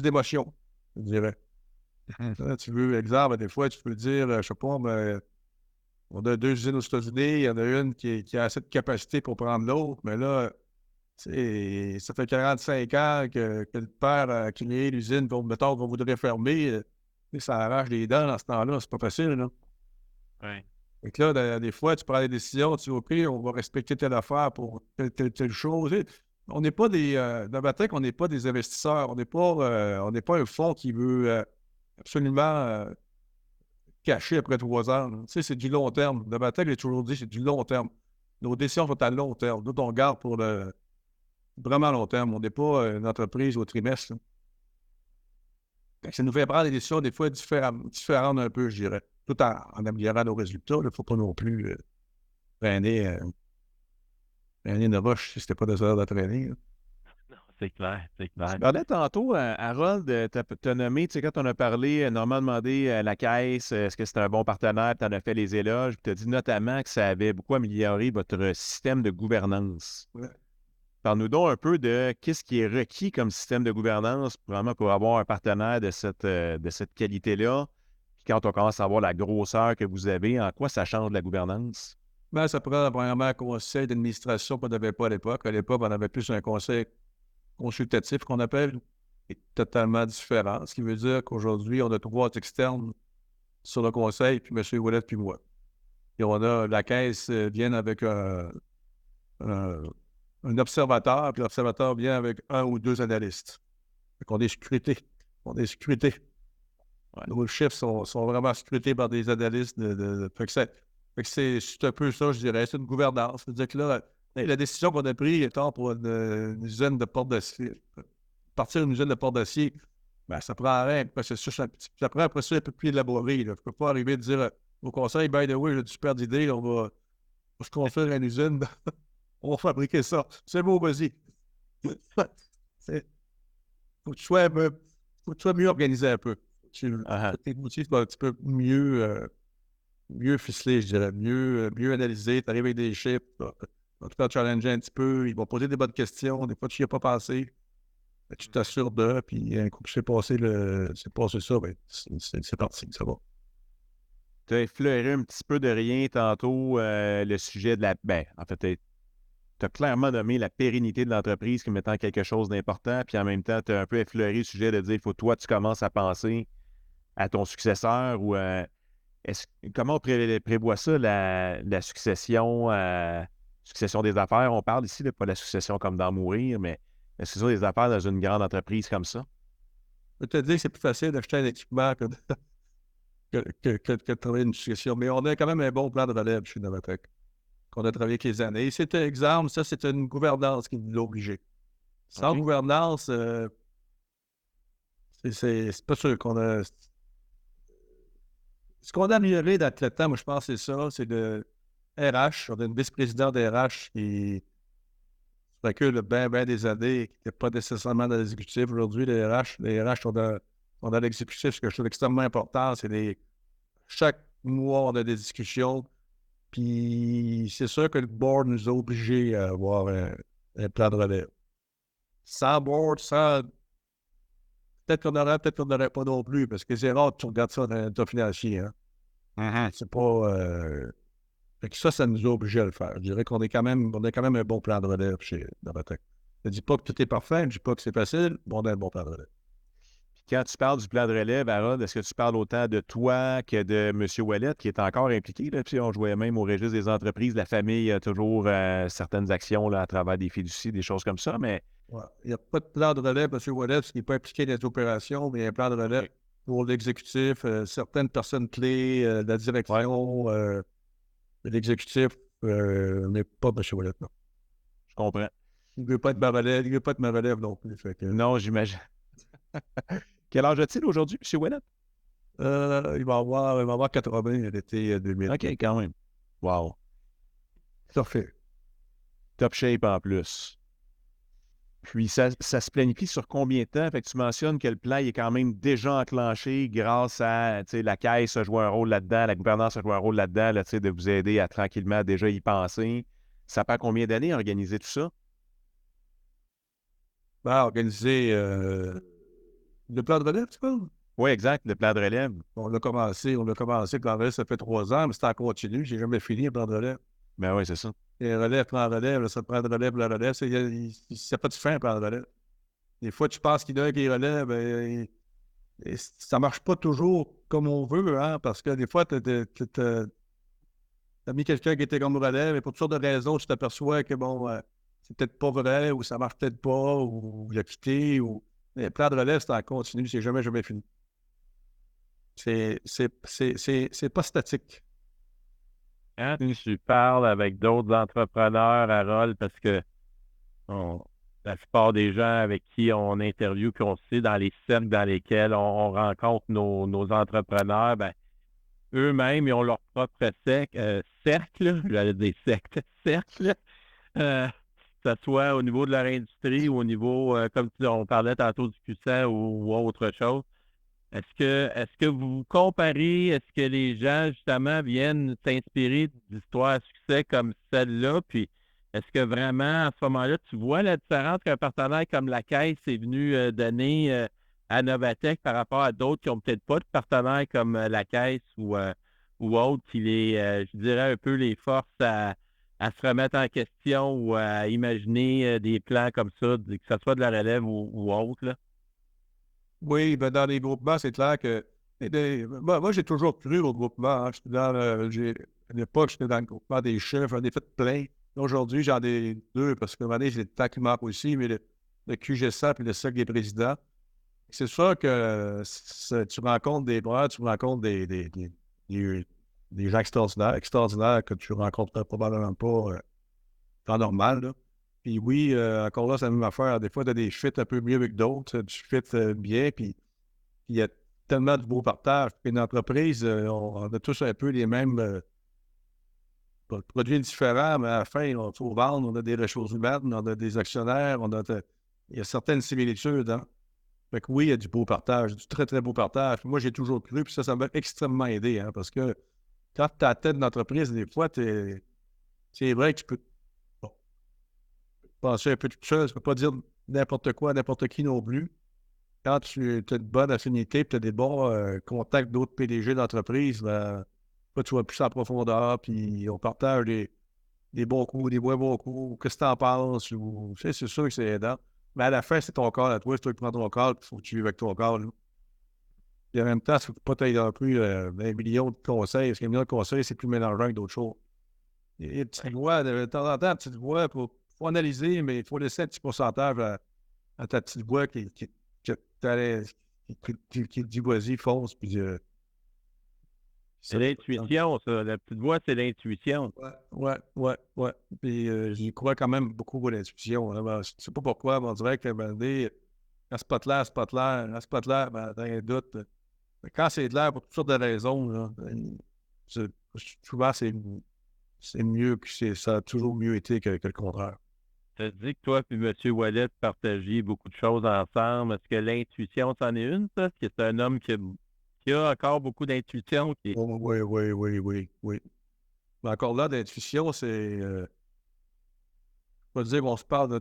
d'émotion, je dirais. Là, tu veux, exemple, des fois, tu peux dire, je sais pas, mais on a 2 usines aux États-Unis, il y en a une qui a assez de capacité pour prendre l'autre, mais là, ça fait 45 ans que le père a créé l'usine, mettons qu'on voudrait fermer, ça arrache les dents dans ce temps-là, c'est pas facile, là. Oui. Et que là, des fois, tu prends des décisions, tu dis, OK, on va respecter telle affaire pour telle chose. On n'est pas dans ma tête, on n'est pas des investisseurs, on n'est pas un fonds qui veut absolument caché après 3 ans. Tu sais, c'est du long terme. Le matin, j'ai toujours dit, c'est du long terme. Nos décisions sont à long terme. Nous, on garde pour le vraiment long terme. On n'est pas une entreprise au trimestre. Là. Ça nous fait prendre des décisions des fois différentes un peu, je dirais, tout en améliorant nos résultats. Il ne faut pas non plus traîner une roche si ce n'était pas des heures de traîner. Non, c'est clair, c'est clair. Tu parlais tantôt, Harold, tu as nommé, tu sais, quand on a parlé, Normand a demandé à la caisse, est-ce que c'était un bon partenaire, tu en as fait les éloges, puis tu as dit notamment que ça avait beaucoup amélioré votre système de gouvernance. Ouais. Parle-nous donc un peu de qu'est-ce qui est requis comme système de gouvernance vraiment pour avoir un partenaire de cette qualité-là. Puis quand on commence à voir la grosseur que vous avez, en quoi ça change la gouvernance? Ben, ça prend premièrement un conseil d'administration qu'on n'avait pas à l'époque. À l'époque, on avait plus un conseil consultatif qu'on appelle, est totalement différent. Ce qui veut dire qu'aujourd'hui, on a 3 externes sur le conseil, puis M. Ouellet, puis moi. Et on a la caisse vient avec un observateur, puis l'observateur vient avec 1 ou 2 analystes. Fait qu'on est scruté. On est scruté. Ouais. Nos chiffres sont vraiment scrutés par des analystes. Fait que c'est un peu ça, je dirais. C'est une gouvernance. C'est-à-dire que là, la décision qu'on a prise étant pour une usine de porte d'acier, partir d'une usine de porte d'acier, ben, ça prend un processus, ça prend un processus un peu plus élaboré. Je ne peux pas arriver à dire au conseil, by the way, j'ai une super idée, on va se construire une usine, on va fabriquer ça. C'est beau, vas-y. Faut que tu sois mieux organisé un peu. Tes outils soient un petit peu mieux ficelés, je dirais, mieux analysés. Tu arrives avec des chiffres, tu peux challenger un petit peu, ils vont poser des bonnes questions, des fois tu n'y as pas pensé. Tu t'assures de, puis un coup que c'est passé ça, ben, c'est parti, ça va. Tu as effleuré un petit peu de rien tantôt, le sujet de la... Ben, en fait, tu as clairement nommé la pérennité de l'entreprise comme étant quelque chose d'important, puis en même temps, tu as un peu effleuré le sujet de dire, il faut toi, tu commences à penser à ton successeur ou comment on prévoit ça, la succession, succession des affaires? On parle ici, pas la succession comme d'en mourir, mais la succession des affaires dans une grande entreprise comme ça. Je peux te dire que c'est plus facile d'acheter un équipement que de travailler une succession. Mais on a quand même un bon plan de relève chez Novatec, qu'on a travaillé avec les années. Et c'était exemple, ça, c'était une gouvernance qui nous l'a obligé. Sans gouvernance, c'est pas sûr qu'on a... Ce qu'on a amélioré dans le temps, moi, je pense que c'est ça, c'est le RH. On a une vice-présidente RH qui recule bien des années, qui n'était pas nécessairement dans l'exécutif. Aujourd'hui, les RH sont dans l'exécutif, ce que je trouve extrêmement important. Chaque mois, on a des discussions. Puis c'est sûr que le board nous a obligés à avoir un plan de relève. Sans board, peut-être qu'on n'aurait pas non plus, parce que c'est rare que tu regardes ça dans un état financier. Hein? C'est pas... Fait que ça nous a obligés à le faire. Je dirais qu'on a quand même un bon plan de relève chez Novatec. Je ne dis pas que tout est parfait, je ne dis pas que c'est facile, mais on a un bon plan de relève. Puis quand tu parles du plan de relève, Harold, est-ce que tu parles autant de toi que de M. Ouellet, qui est encore impliqué? Là? Puis on jouait même au registre des entreprises. La famille a toujours certaines actions là, à travers des fiducies, des choses comme ça, mais... Ouais. Il n'y a pas de plan de relève, M. Ouellet, parce qu'il n'est pas impliqué dans les opérations, mais il y a un plan de relève pour l'exécutif, certaines personnes clés, la direction, l'exécutif, mais pas M. Ouellet, non. Je comprends. Il ne veut pas être ma relève, il veut pas être ma relève non plus. Fait que... Non, j'imagine. Quel âge a-t-il aujourd'hui, M. Ouellet? Il va avoir 80 l'été 2000. OK, quand même. Wow. Parfait. Top shape en plus. Puis ça se planifie sur combien de temps? Fait que tu mentionnes que le plan est quand même déjà enclenché grâce à la caisse a joué un rôle là-dedans, la gouvernance a joué un rôle là-dedans, là, de vous aider à tranquillement déjà y penser. Ça prend combien d'années à organiser tout ça? Ben, organiser le plan de relève, tu vois? Oui, exact, le plan de relève. On a commencé, le plan de relève, ça fait 3 ans, mais c'est en continu. J'ai jamais fini le plan de relève. Ben oui, c'est ça. Et relève, plan de relève, là, ça prend de relève, la relève. Ça n'a pas de fin, un plan de relève. Des fois, tu penses qu'il y en a un qui relève, et ça ne marche pas toujours comme on veut, hein, parce que des fois, tu as mis quelqu'un qui était comme relève, et pour toutes sortes de raisons, tu t'aperçois que, bon, c'est peut-être pas vrai, ou ça marche peut-être pas, ou il a quitté, ou... Mais le plan de relève, c'est en continu, c'est jamais fini. C'est pas statique. Quand tu parles avec d'autres entrepreneurs, Harold, parce que la plupart des gens avec qui on interviewe, qu'on sait dans les cercles dans lesquels on rencontre nos entrepreneurs, ben, eux-mêmes, ils ont leur propre cercle, j'allais dire secte, cercle, que ce soit au niveau de leur industrie ou au niveau, comme on parlait tantôt du QSA ou autre chose. Est-ce que vous comparez, est-ce que les gens, justement, viennent s'inspirer d'histoires à succès comme celle-là? Puis, est-ce que vraiment, à ce moment-là, tu vois la différence qu'un partenaire comme la Caisse est venu donner à Novatec par rapport à d'autres qui n'ont peut-être pas de partenaire comme la Caisse ou autres, qui je dirais, un peu les force à se remettre en question ou à imaginer des plans comme ça, que ce soit de la relève ou autre, là? Oui, ben dans les groupements, c'est clair que. Moi, j'ai toujours cru au groupement. Hein. À l'époque, j'étais dans le groupement des chefs, j'en ai fait plein. Aujourd'hui, j'en ai deux parce qu'à un moment donné, j'ai le temps qui manque aussi, mais le QGSA et le cercle des présidents. C'est sûr que tu rencontres des bras, tu rencontres des gens extraordinaires que tu rencontres probablement pas temps normal. Là. Puis oui, encore là, c'est la même affaire. Des fois, tu as des fits un peu mieux avec d'autres, tu fits bien, puis il y a tellement de beaux partages. Puis une entreprise, on a tous un peu les mêmes produits différents, mais à la fin, il faut vendre, on a des ressources humaines, on a des actionnaires, il y a certaines similitudes. Hein? Fait que oui, il y a du beau partage, du très, très beau partage. Puis moi, j'ai toujours cru, puis ça m'a extrêmement aidé, hein, parce que quand tu es à la tête d'entreprise, des fois, c'est vrai que tu peux penser un peu toute seule. Tu ne peux pas dire n'importe quoi à n'importe qui non plus. Quand tu as une bonne affinité et tu as des bons contacts d'autres PDG d'entreprise, ben, là, tu vas plus en profondeur, puis on partage des bons coups, des moins bons coups. Qu'est-ce que tu en penses? C'est sûr que c'est aidant. Mais à la fin, c'est ton corps à toi. C'est toi qui prends ton corps, il faut que tu vives avec ton corps. Là. Et en même temps, il ne faut pas t'aider non plus 1 million de conseils. Parce qu'un million de conseils, c'est plus mélangeant que d'autres choses. Et une petite voix, de temps en temps, une petite voix, faut analyser, mais il faut laisser un petit pourcentage à ta petite voix qui dit vas-y, fonce. Puis, C'est l'intuition, ça. La petite voix, c'est l'intuition. ouais. Puis j'y crois quand même beaucoup à l'intuition. Hein. Ben, je ne sais pas pourquoi, mais on dirait que ben, quand c'est pas clair, c'est pas clair. Quand c'est pas clair, ben, t'as un doute. Mais quand c'est clair pour toutes sortes de raisons, là, souvent, c'est mieux ça a toujours mieux été que le contraire. Tu as dit que toi et M. Wallet partagiez beaucoup de choses ensemble. Est-ce que l'intuition, c'en est une, ça? Est-ce que c'est un homme qui a encore beaucoup d'intuition? Oh, oui. Mais encore là, d'intuition, c'est. Je vais dire, on se parle de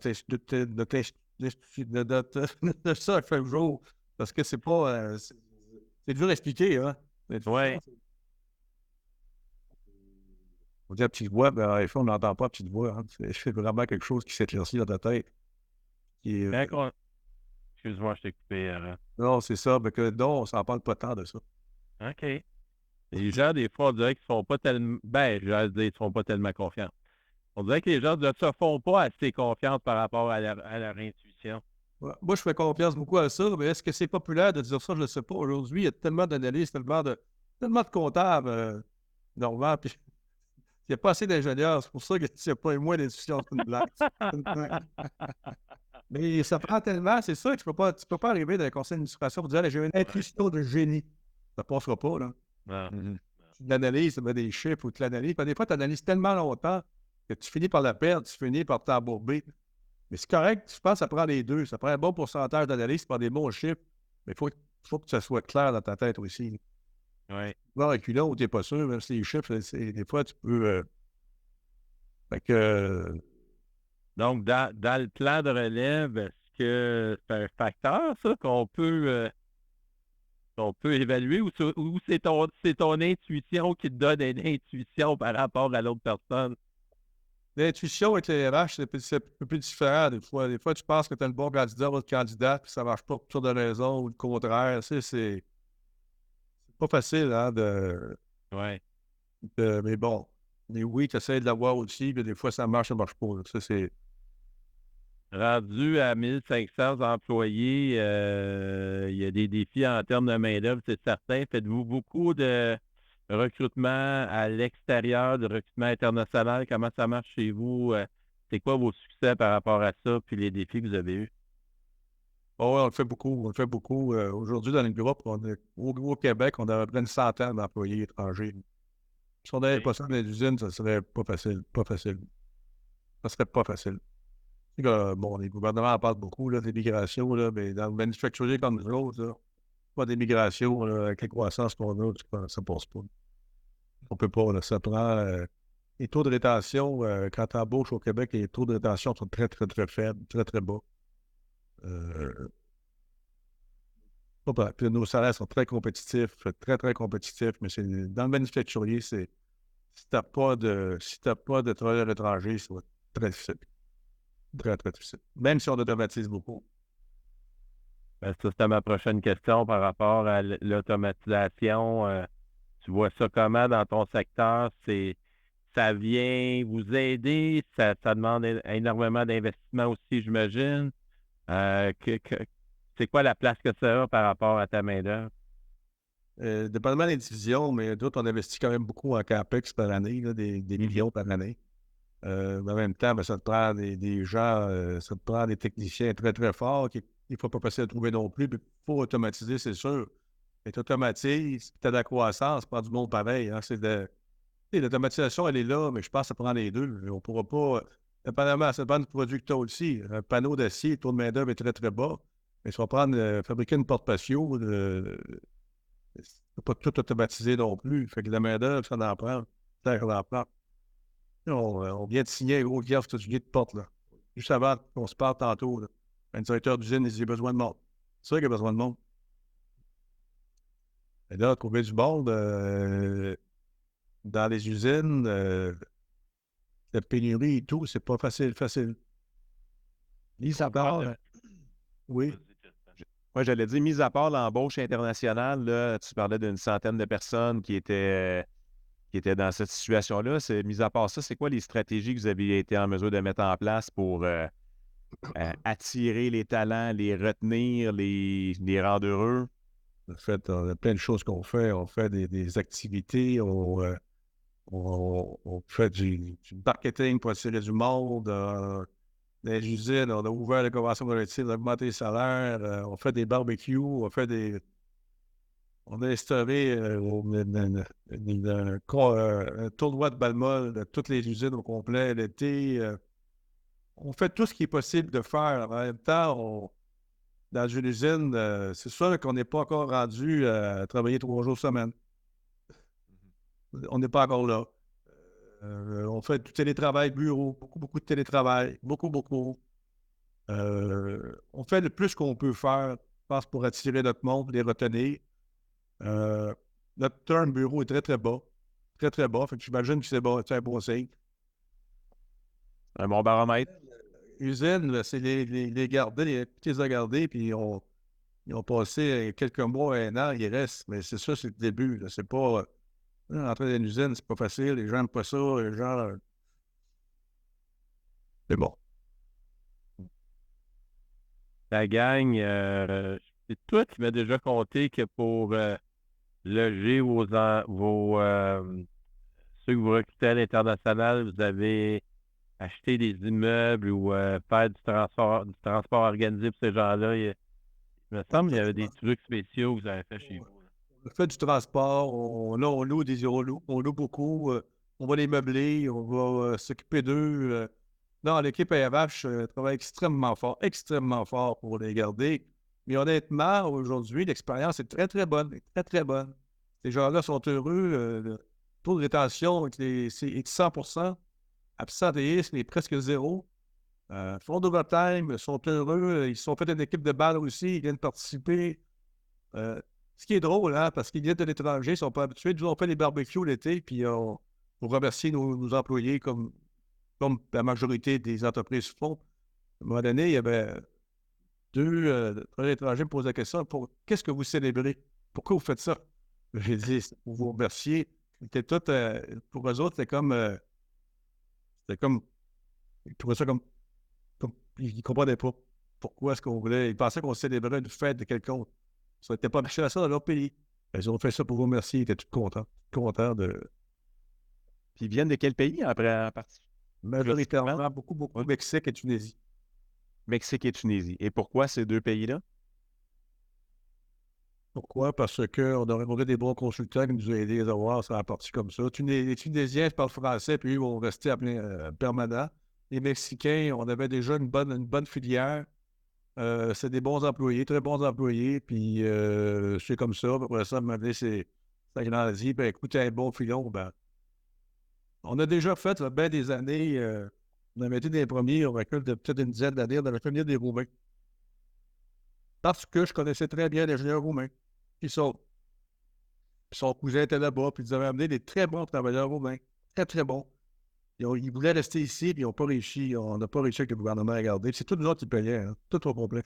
ça chaque jour. Parce que c'est pas. C'est dur à expliquer, hein. Oui. On dit à petite voix, ben, des fois, on n'entend pas à petite voix. Hein. C'est vraiment quelque chose qui s'éclaircit dans ta tête. Qui est, Excuse-moi, je t'ai coupé. non, c'est ça. Ben, non, on s'en parle pas tant de ça. OK. Les gens, des fois, on dirait qu'ils ne font pas tellement. Ben, je dire, ils ne font pas tellement confiance. On dirait que les gens ne se font pas assez confiance par rapport à leur intuition. Ouais. Moi, je fais confiance beaucoup à ça, mais est-ce que c'est populaire de dire ça? Je ne sais pas. Aujourd'hui, il y a tellement d'analystes, tellement de comptables, normal, puis il n'y a pas assez d'ingénieurs. C'est pour ça que tu n'as pas moins d'intuition. C'est une blague. Mais ça prend tellement, c'est ça, que tu peux pas arriver dans un conseil d'administration pour dire j'ai une intuition de génie. Ça ne passera pas, là. Ah. Tu l'analyses, tu mets des chiffres ou tu l'analyses. Puis des fois, tu analyses tellement longtemps que tu finis par la perdre, tu finis par t'embourber. Mais c'est correct, je pense que ça prend les deux. Ça prend un bon pourcentage d'analyse par des bons chiffres, mais il faut que ça soit clair dans ta tête aussi. Oui. Bon, reculons où tu n'es pas sûr, même si les chiffres, des fois, tu peux. Fait que. Donc, dans le plan de relève, est-ce que c'est un facteur, ça, qu'on peut évaluer ou c'est ton intuition qui te donne une intuition par rapport à l'autre personne? L'intuition avec les RH, c'est un peu plus différent des fois. Des fois, tu penses que tu as le bon candidat ou l'autre candidat, puis ça ne marche pas pour toutes sortes de raisons ou le contraire. Tu sais, c'est pas facile, hein, Oui. mais bon. Mais oui, tu essaies de l'avoir aussi, puis des fois, ça marche pas. Là. Ça, c'est. rendu à 1500 employés, il y a des défis en termes de main-d'œuvre, c'est certain. Faites-vous beaucoup de recrutement à l'extérieur, de recrutement international? Comment ça marche chez vous? C'est quoi vos succès par rapport à ça, puis les défis que vous avez eus? Oh, ouais, on le fait beaucoup. On le fait beaucoup. Aujourd'hui, dans le groupe, au Québec, on a à peu près une centaine d'employés étrangers. Si on n'avait pas ça dans les usines, ça serait pas facile. Pas facile. Ça serait pas facile. Tu sais bon, les gouvernements en parlent beaucoup, là, des migrations, là, mais dans le manufacturier comme nous autres, là, pas des migrations, là, avec la croissance qu'on a, ça passe pas. On peut pas, là, ça prend. Les taux de rétention, quand tu embauches au Québec, les taux de rétention sont très, très, très faibles, très, très bas. Euh, Puis nos salaires sont très compétitifs, très, très compétitifs, mais dans le manufacturier, si tu n'as pas de travail à l'étranger, ça va être très difficile. Très, très difficile. Même si on automatise beaucoup. Ben, ça, c'était ma prochaine question par rapport à l'automatisation. Tu vois ça comment dans ton secteur? Ça vient vous aider? Ça demande énormément d'investissement aussi, j'imagine. C'est quoi la place que ça a par rapport à ta main-d'œuvre? Dépendamment des divisions, mais d'autres, on investit quand même beaucoup en CAPEX par année, là, des millions par année. Mais en même temps, ben, ça te prend des gens, ça te prend des techniciens très, très forts qui ne faut pas passer à trouver non plus. Il faut automatiser, c'est sûr. Mais tu automatises, tu as de la croissance, ça prend du monde pareil. Hein, tu sais, l'automatisation, elle est là, mais je pense que ça prend les deux. On ne pourra pas. Dépendamment, ça dépend du produit que tu as aussi. Un panneau d'acier, le taux de main-d'œuvre est très, très bas. Mais si on va prendre, fabriquer une porte patio, ne peut pas tout automatiser non plus. Fait que la main-d'œuvre, ça en prend. Ça en prend. On vient de signer un gros gaffe de porte, là. Juste avant qu'on se parle tantôt, là. Un directeur d'usine, il dit, j'ai besoin de monde. C'est sûr qu'il a besoin de monde. Et là, trouver du monde dans les usines, la pénurie et tout, c'est pas facile. Mis à part, Oui. moi, j'allais dire, mis à part l'embauche internationale, là, tu parlais d'une centaine de personnes qui étaient dans cette situation-là. Mis à part ça, c'est quoi les stratégies que vous avez été en mesure de mettre en place pour attirer les talents, les retenir, les rendre heureux? En fait, on a plein de choses qu'on fait. On fait des activités, on fait du marketing pour attirer du monde. Dans les usines, on a ouvert la convention collective, on a augmenté les salaires, on fait des barbecues, on a instauré un tournoi de balle-molle de toutes les usines au complet l'été. On fait tout ce qui est possible de faire. En même temps, dans une usine, c'est sûr qu'on n'est pas encore rendu à travailler 3 jours semaine. On n'est pas encore là. On fait du télétravail bureau, beaucoup de télétravail, beaucoup. On fait le plus qu'on peut faire, je pense, pour attirer notre monde, les retenir. Notre turn bureau est très, très bas. Très, très bas. Fait que j'imagine que c'est un bon signe. Un bon baromètre? Usine, là, c'est les garder, les a gardés, puis ils ont passé quelques mois, un an, ils restent. Mais c'est ça, c'est le début. Là. C'est pas. Entrer dans une usine, c'est pas facile. Les gens n'aiment pas ça. Les gens. C'est bon. La gang, c'est toi qui m'as déjà compté que pour loger ceux que vous recrutez à l'international, vous avez acheté des immeubles ou faire du transport organisé pour ces gens-là. Il me semble qu'il y avait des trucs spéciaux que vous avez fait chez vous. On fait du transport, on loue on loue beaucoup, on va les meubler, on va s'occuper d'eux. Non, l'équipe ARH travaille extrêmement fort pour les garder. Mais honnêtement, aujourd'hui, l'expérience est très, très bonne, très, très bonne. Ces gens-là sont heureux. Le taux de rétention est 100%. Absentéisme est presque zéro. Font d'overtime, sont heureux. Ils sont fait une équipe de balle aussi, ils viennent participer. Ce qui est drôle, hein, parce qu'ils viennent de l'étranger, ils ne sont pas habitués. Nous, on fait des barbecues l'été, puis pour remercier nos employés comme la majorité des entreprises font. À un moment donné, il y avait deux étrangers me posaient la question qu'est-ce que vous célébrez? Pourquoi vous faites ça? J'ai dit pour vous remercier. C'était tout, pour eux autres, c'était comme ils trouvaient ça comme Ils ne comprenaient pas pourquoi est-ce qu'on voulait. Ils pensaient qu'on célébrait une fête de quelconque. Ça n'était pas habitué à ça dans leur pays. Ils ont fait ça pour vous remercier. Ils étaient tous contents de. Puis ils viennent de quel pays après en partie? Majoritairement, beaucoup, Oui. Mexique et Tunisie. Mexique et Tunisie. Et pourquoi ces deux pays-là? Pourquoi? Parce qu'on a rencontré des bons consultants qui nous ont aidés à voir ça a parti comme ça. Les Tunisiens parlent français, puis ils vont rester à plein permanent. Les Mexicains, on avait déjà une bonne filière. C'est des bons employés, très bons employés, puis c'est comme ça. Après ça, à un moment donné, ça grandit. Ben, écoute, un bon filon, ben, on a déjà fait, ça fait bien des années, on avait été des premiers, on recule de peut-être une dizaine d'années, on avait fait venir des Roumains. Parce que je connaissais très bien l'ingénieur roumain. Puis son cousin était là-bas, puis ils avaient amené des très bons travailleurs roumains. Très, très bons. Ils voulaient rester ici, puis ils n'ont pas réussi. On n'a pas réussi avec le gouvernement à garder. C'est tous nous autres qui payaient, hein, tout au complet.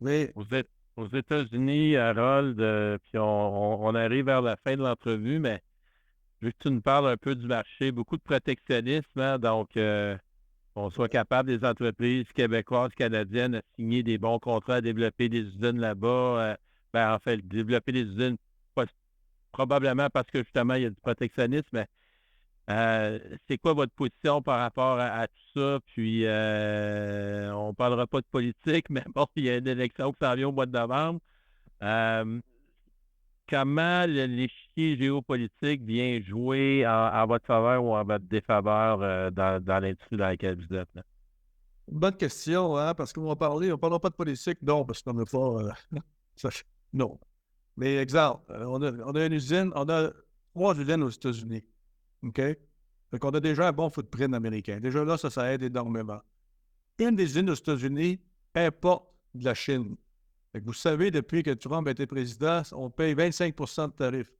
Mais Aux États-Unis, Harold, puis on arrive vers la fin de l'entrevue, mais vu que tu nous parles un peu du marché, beaucoup de protectionnisme, hein, donc qu'on soit capable, des entreprises québécoises, canadiennes, à signer des bons contrats, à développer des usines là-bas, en fait, développer des usines, probablement parce que justement, il y a du protectionnisme, mais c'est quoi votre position par rapport à tout ça? Puis, on ne parlera pas de politique, mais bon, il y a une élection qui s'en vient au mois de novembre. Euh, Comment l'échiquier géopolitique vient jouer en votre faveur ou en votre défaveur dans l'industrie dans laquelle vous êtes? Là? bonne question, hein, parce qu'on ne parlera pas de politique, non, parce qu'on n'a pas. Ça, non. Mais exemple, on a une usine, on a 3 usines aux États-Unis. OK? Fait qu'on a déjà un bon footprint américain. Déjà là, ça aide énormément. Une des usines aux États-Unis importe de la Chine. Fait que vous savez, depuis que Trump a été président, on paye 25 de tarifs.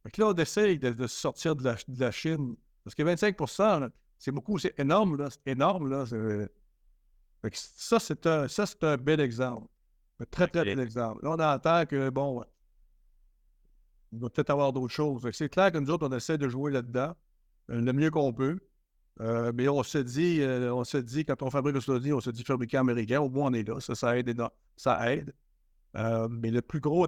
Fait que là, on essaye de sortir de la Chine. Parce que 25 là, c'est beaucoup, c'est énorme, là. C'est énorme, là. Fait que ça, c'est un bel exemple. Un très, très bel exemple. Là, on entend que, bon, il va peut-être avoir d'autres choses. Fait que c'est clair que nous autres, on essaie de jouer là-dedans le mieux qu'on peut. Mais on se dit, quand on fabrique aux États-Unis, on se dit fabricant américain, au moins on est là. Ça aide énormément. Ça aide. Mais le plus gros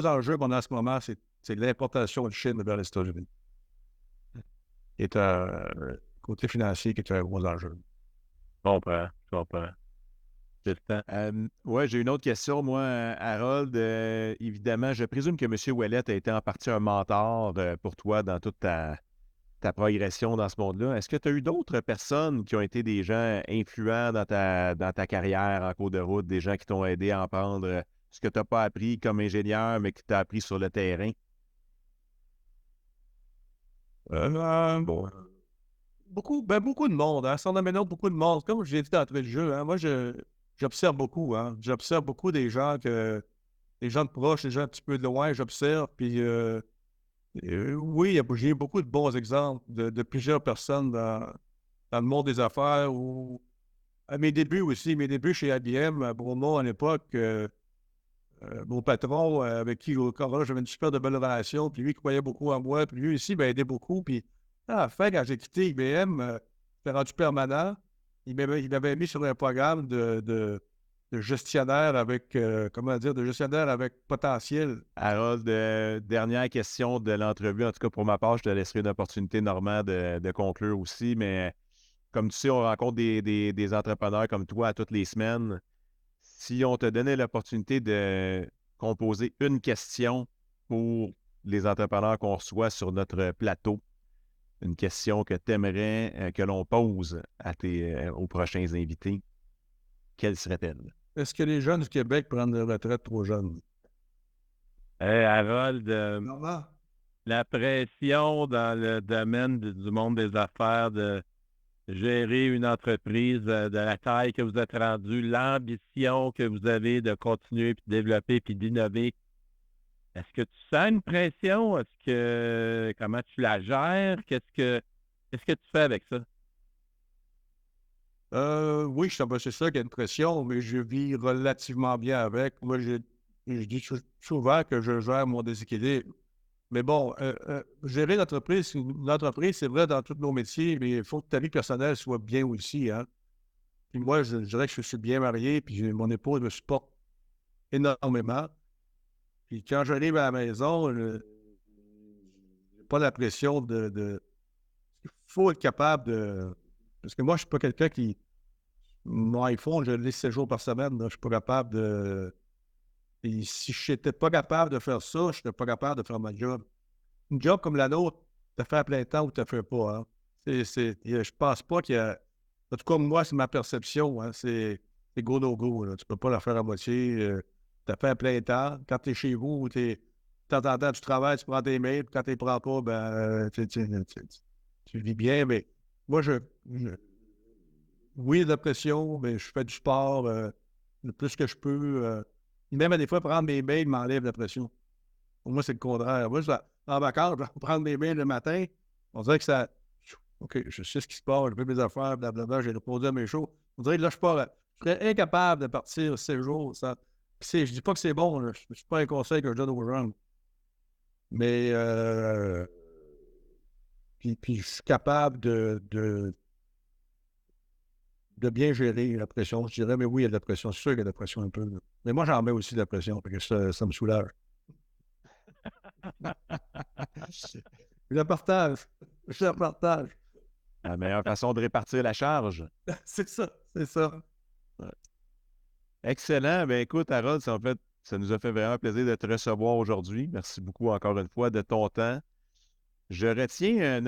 enjeu qu'on a en ce moment, c'est l'importation de Chine vers les États-Unis. C'est un côté financier qui est un gros enjeu. Je comprends. C'est le temps. Oui, j'ai une autre question, moi, Harold. Évidemment, je présume que M. Ouellet a été en partie un mentor pour toi dans toute ta progression dans ce monde-là. Est-ce que tu as eu d'autres personnes qui ont été des gens influents dans ta carrière en cours de route, des gens qui t'ont aidé à apprendre ce que tu n'as pas appris comme ingénieur, mais que tu as appris sur le terrain? Bon. Beaucoup de monde, hein. Ça en amène beaucoup de monde. Comme j'ai dit d'entrée de jeu, hein, moi, j'observe beaucoup, hein. J'observe beaucoup des gens des gens de proches, des gens un petit peu de loin, j'observe. Puis, oui, j'ai beaucoup de bons exemples de plusieurs personnes dans le monde des affaires ou à mes débuts aussi, mes débuts chez IBM, à Bromont à l'époque, mon patron avec qui encore là, j'avais une super de belle relation, puis lui croyait beaucoup en moi, puis lui aussi m'a aidé beaucoup. Puis à la fin, quand j'ai quitté IBM, j'étais rendu permanent. Il m'avait mis sur un programme de gestionnaire avec, de gestionnaire avec potentiel. Harold, dernière question de l'entrevue. En tout cas, pour ma part, je te laisserai une opportunité, Normand, de conclure aussi. Mais comme tu sais, on rencontre des entrepreneurs comme toi à toutes les semaines. Si on te donnait l'opportunité de composer une question pour les entrepreneurs qu'on reçoit sur notre plateau, une question que tu aimerais que l'on pose aux prochains invités, quelle serait-elle? Est-ce que les jeunes du Québec prennent des retraites trop jeunes? Harold, Normand? la pression dans le domaine du monde des affaires, de gérer une entreprise de la taille que vous êtes rendu, l'ambition que vous avez de continuer, puis de développer, puis d'innover. Est-ce que tu sens une pression? Comment tu la gères? Qu'est-ce que tu fais avec ça? Oui, c'est ça qu'il y a une pression, mais je vis relativement bien avec. Moi, je dis souvent que je gère mon déséquilibre. Mais bon, gérer l'entreprise, c'est vrai dans tous nos métiers, mais il faut que ta vie personnelle soit bien aussi, hein. Puis moi, je dirais que je suis bien marié, puis mon épouse me supporte énormément. Puis quand j'arrive à la maison, je n'ai pas la pression de... Il faut être capable de... Parce que moi, je ne suis pas quelqu'un qui... Mon iPhone, je le laisse 7 jours par semaine. Là. Je ne suis pas capable de... Et si je n'étais pas capable de faire ça, je ne serais pas capable de faire ma job. Une job comme la nôtre, tu fait à plein temps ou tu ne fais pas. Hein. Je pense pas qu'il y a... En tout cas, moi, c'est ma perception. Hein. C'est go, no go. Là. Tu ne peux pas la faire à moitié. Tu as fait à plein temps. Quand tu es chez vous, de temps en temps, tu travailles, tu prends tes mails. Puis quand tu ne les prends pas, tu vis bien. Mais moi, oui, de la pression, mais je fais du sport le plus que je peux. Même à des fois, prendre mes mails m'enlève la pression. Pour moi, c'est le contraire. Moi, en vacances, je vais prendre mes mails le matin. On dirait que ça... OK, je sais ce qui se passe, je fais mes affaires, blablabla, j'ai répondu à mes choses. On dirait que là, je serais incapable de partir 7 jours. Je dis pas que c'est bon, là. Je suis pas un conseil que je donne aux gens. Mais puis je suis capable de bien gérer la pression. Je dirais, mais oui, il y a de la pression. C'est sûr qu'il y a de la pression un peu. Là. Mais moi, j'en mets aussi de la pression, parce que ça me soulage. Je la partage. Je la partage. La meilleure façon de répartir la charge. C'est ça, c'est ça. Ouais. Excellent. Ben écoute, Harold, ça nous a fait vraiment plaisir de te recevoir aujourd'hui. Merci beaucoup encore une fois de ton temps. Je retiens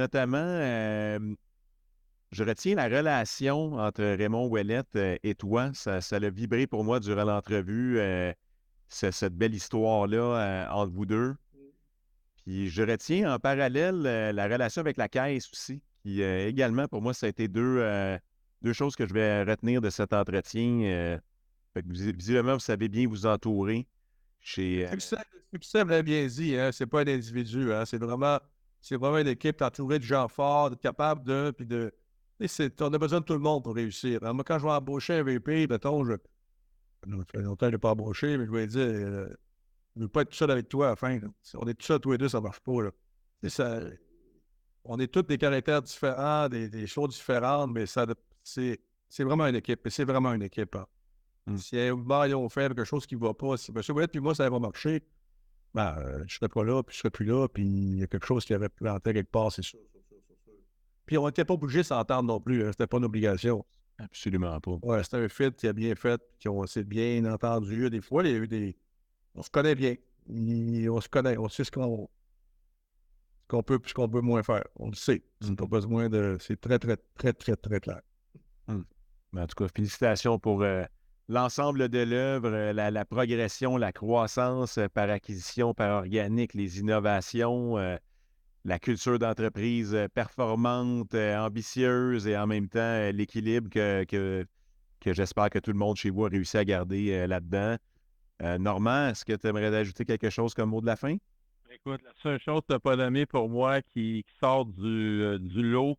je retiens la relation entre Raymond Ouellette et toi. Ça a vibré pour moi durant l'entrevue, cette belle histoire-là entre vous deux. Puis je retiens en parallèle la relation avec la caisse aussi, qui également, pour moi, ça a été deux choses que je vais retenir de cet entretien. Fait que visiblement, vous savez bien vous entourer chez... Succès, vous l'avez bien dit, hein, c'est pas un individu, hein, c'est vraiment une équipe entourée de gens forts, capables de... Puis de on a besoin de tout le monde pour réussir. Hein. Moi, quand je vais embaucher un VP, mettons, ça fait longtemps que je n'ai pas embauché, mais je vais dire, je ne veux pas être tout seul avec toi à la fin. Là. Si on est tout seul tous les deux, ça ne marche pas. Là. Ça, on est tous des caractères différents, des choses différentes, mais c'est vraiment une équipe. Et c'est vraiment une équipe. Hein. Si un maillon fait quelque chose qui ne va pas, si M. Ouellette puis moi, ça va marcher, je ne serais pas là, puis je ne serais plus là, puis il y a quelque chose qui aurait planté quelque part, c'est sûr. Puis on n'était pas obligé de s'entendre non plus, hein, c'était pas une obligation. Absolument pas. Ouais, c'était un fit qui a bien fait, on s'est bien entendu. Des fois, il y a eu des... On se connaît bien. On se connaît, on sait ce qu'on peut puis ce qu'on peut moins faire. On le sait. C'est pas besoin de... C'est très, très, très, très, très clair. Mais en tout cas, félicitations pour l'ensemble de l'œuvre, la progression, la croissance par acquisition, par organique, les innovations, la culture d'entreprise performante, ambitieuse et en même temps l'équilibre que j'espère que tout le monde chez vous a réussi à garder là-dedans. Normand, est-ce que tu aimerais ajouter quelque chose comme mot de la fin? Écoute, la seule chose que tu n'as pas nommée pour moi qui sort du lot,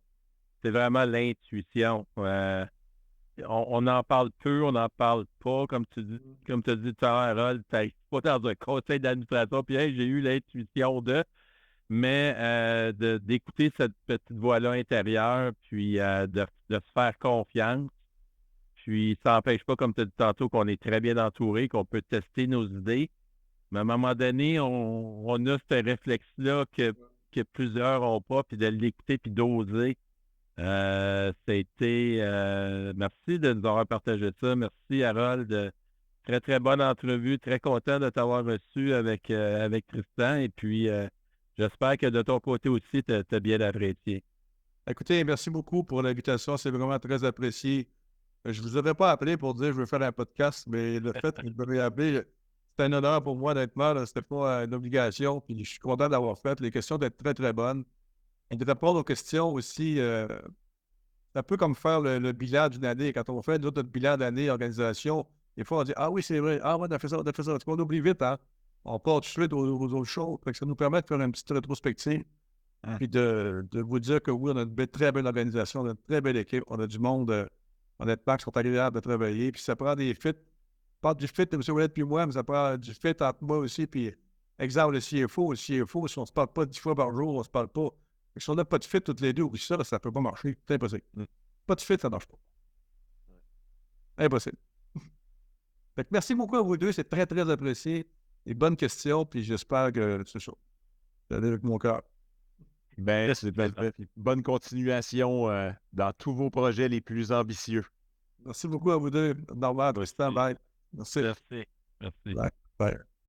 c'est vraiment l'intuition. On en parle peu, on n'en parle pas, comme tu dis tout à l'heure, Harold, tu n'es pas dans un conseil d'administration, puis hey, j'ai eu l'intuition mais d'écouter cette petite voix-là intérieure, puis de se faire confiance. Puis ça n'empêche pas, comme tu as dit tantôt, qu'on est très bien entouré, qu'on peut tester nos idées. Mais à un moment donné, on a ce réflexe-là que plusieurs n'ont pas, puis de l'écouter, puis d'oser. Merci de nous avoir partagé ça. Merci, Harold. Très, très bonne entrevue. Très content de t'avoir reçu avec Tristan. Et puis, j'espère que de ton côté aussi, tu as bien apprécié. Écoutez, merci beaucoup pour l'invitation. C'est vraiment très apprécié. Je ne vous avais pas appelé pour dire que je veux faire un podcast, mais le fait que je m'avais appelé, c'est un honneur pour moi d'être là. Ce n'était pas une obligation. Puis je suis content d'avoir fait. Les questions étaient très, très bonnes. Et de répondre aux questions aussi, c'est un peu comme faire le bilan d'une année. Quand on fait notre bilan d'année, organisation, des fois, on dit ah oui, c'est vrai. Ah ouais, on a fait ça, on a fait ça. On oublie vite, hein? On part tout de suite aux autres choses. Ça nous permet de faire une petite rétrospective. Puis de vous dire que oui, on a une très belle organisation, on a une très belle équipe, on a du monde, honnêtement, qui sont agréables de travailler. Puis ça prend des fits. Pas du fit de M. Ouellette puis moi, mais ça prend du fit entre moi aussi. Puis, exemple, le CFO, si on ne se parle pas 10 fois par jour, on ne se parle pas. Si on n'a pas de fit toutes les deux, ça ne peut pas marcher. C'est impossible. Pas de fit, ça ne marche pas. Impossible. Fait que merci beaucoup à vous deux. C'est très, très apprécié. Et bonnes questions. Puis j'espère que c'est chaud. J'allais avec mon cœur. Ben, bonne continuation dans tous vos projets les plus ambitieux. Merci beaucoup à vous deux. Normal, Tristan. Bye. Merci. Merci. Merci. Bye. Bye.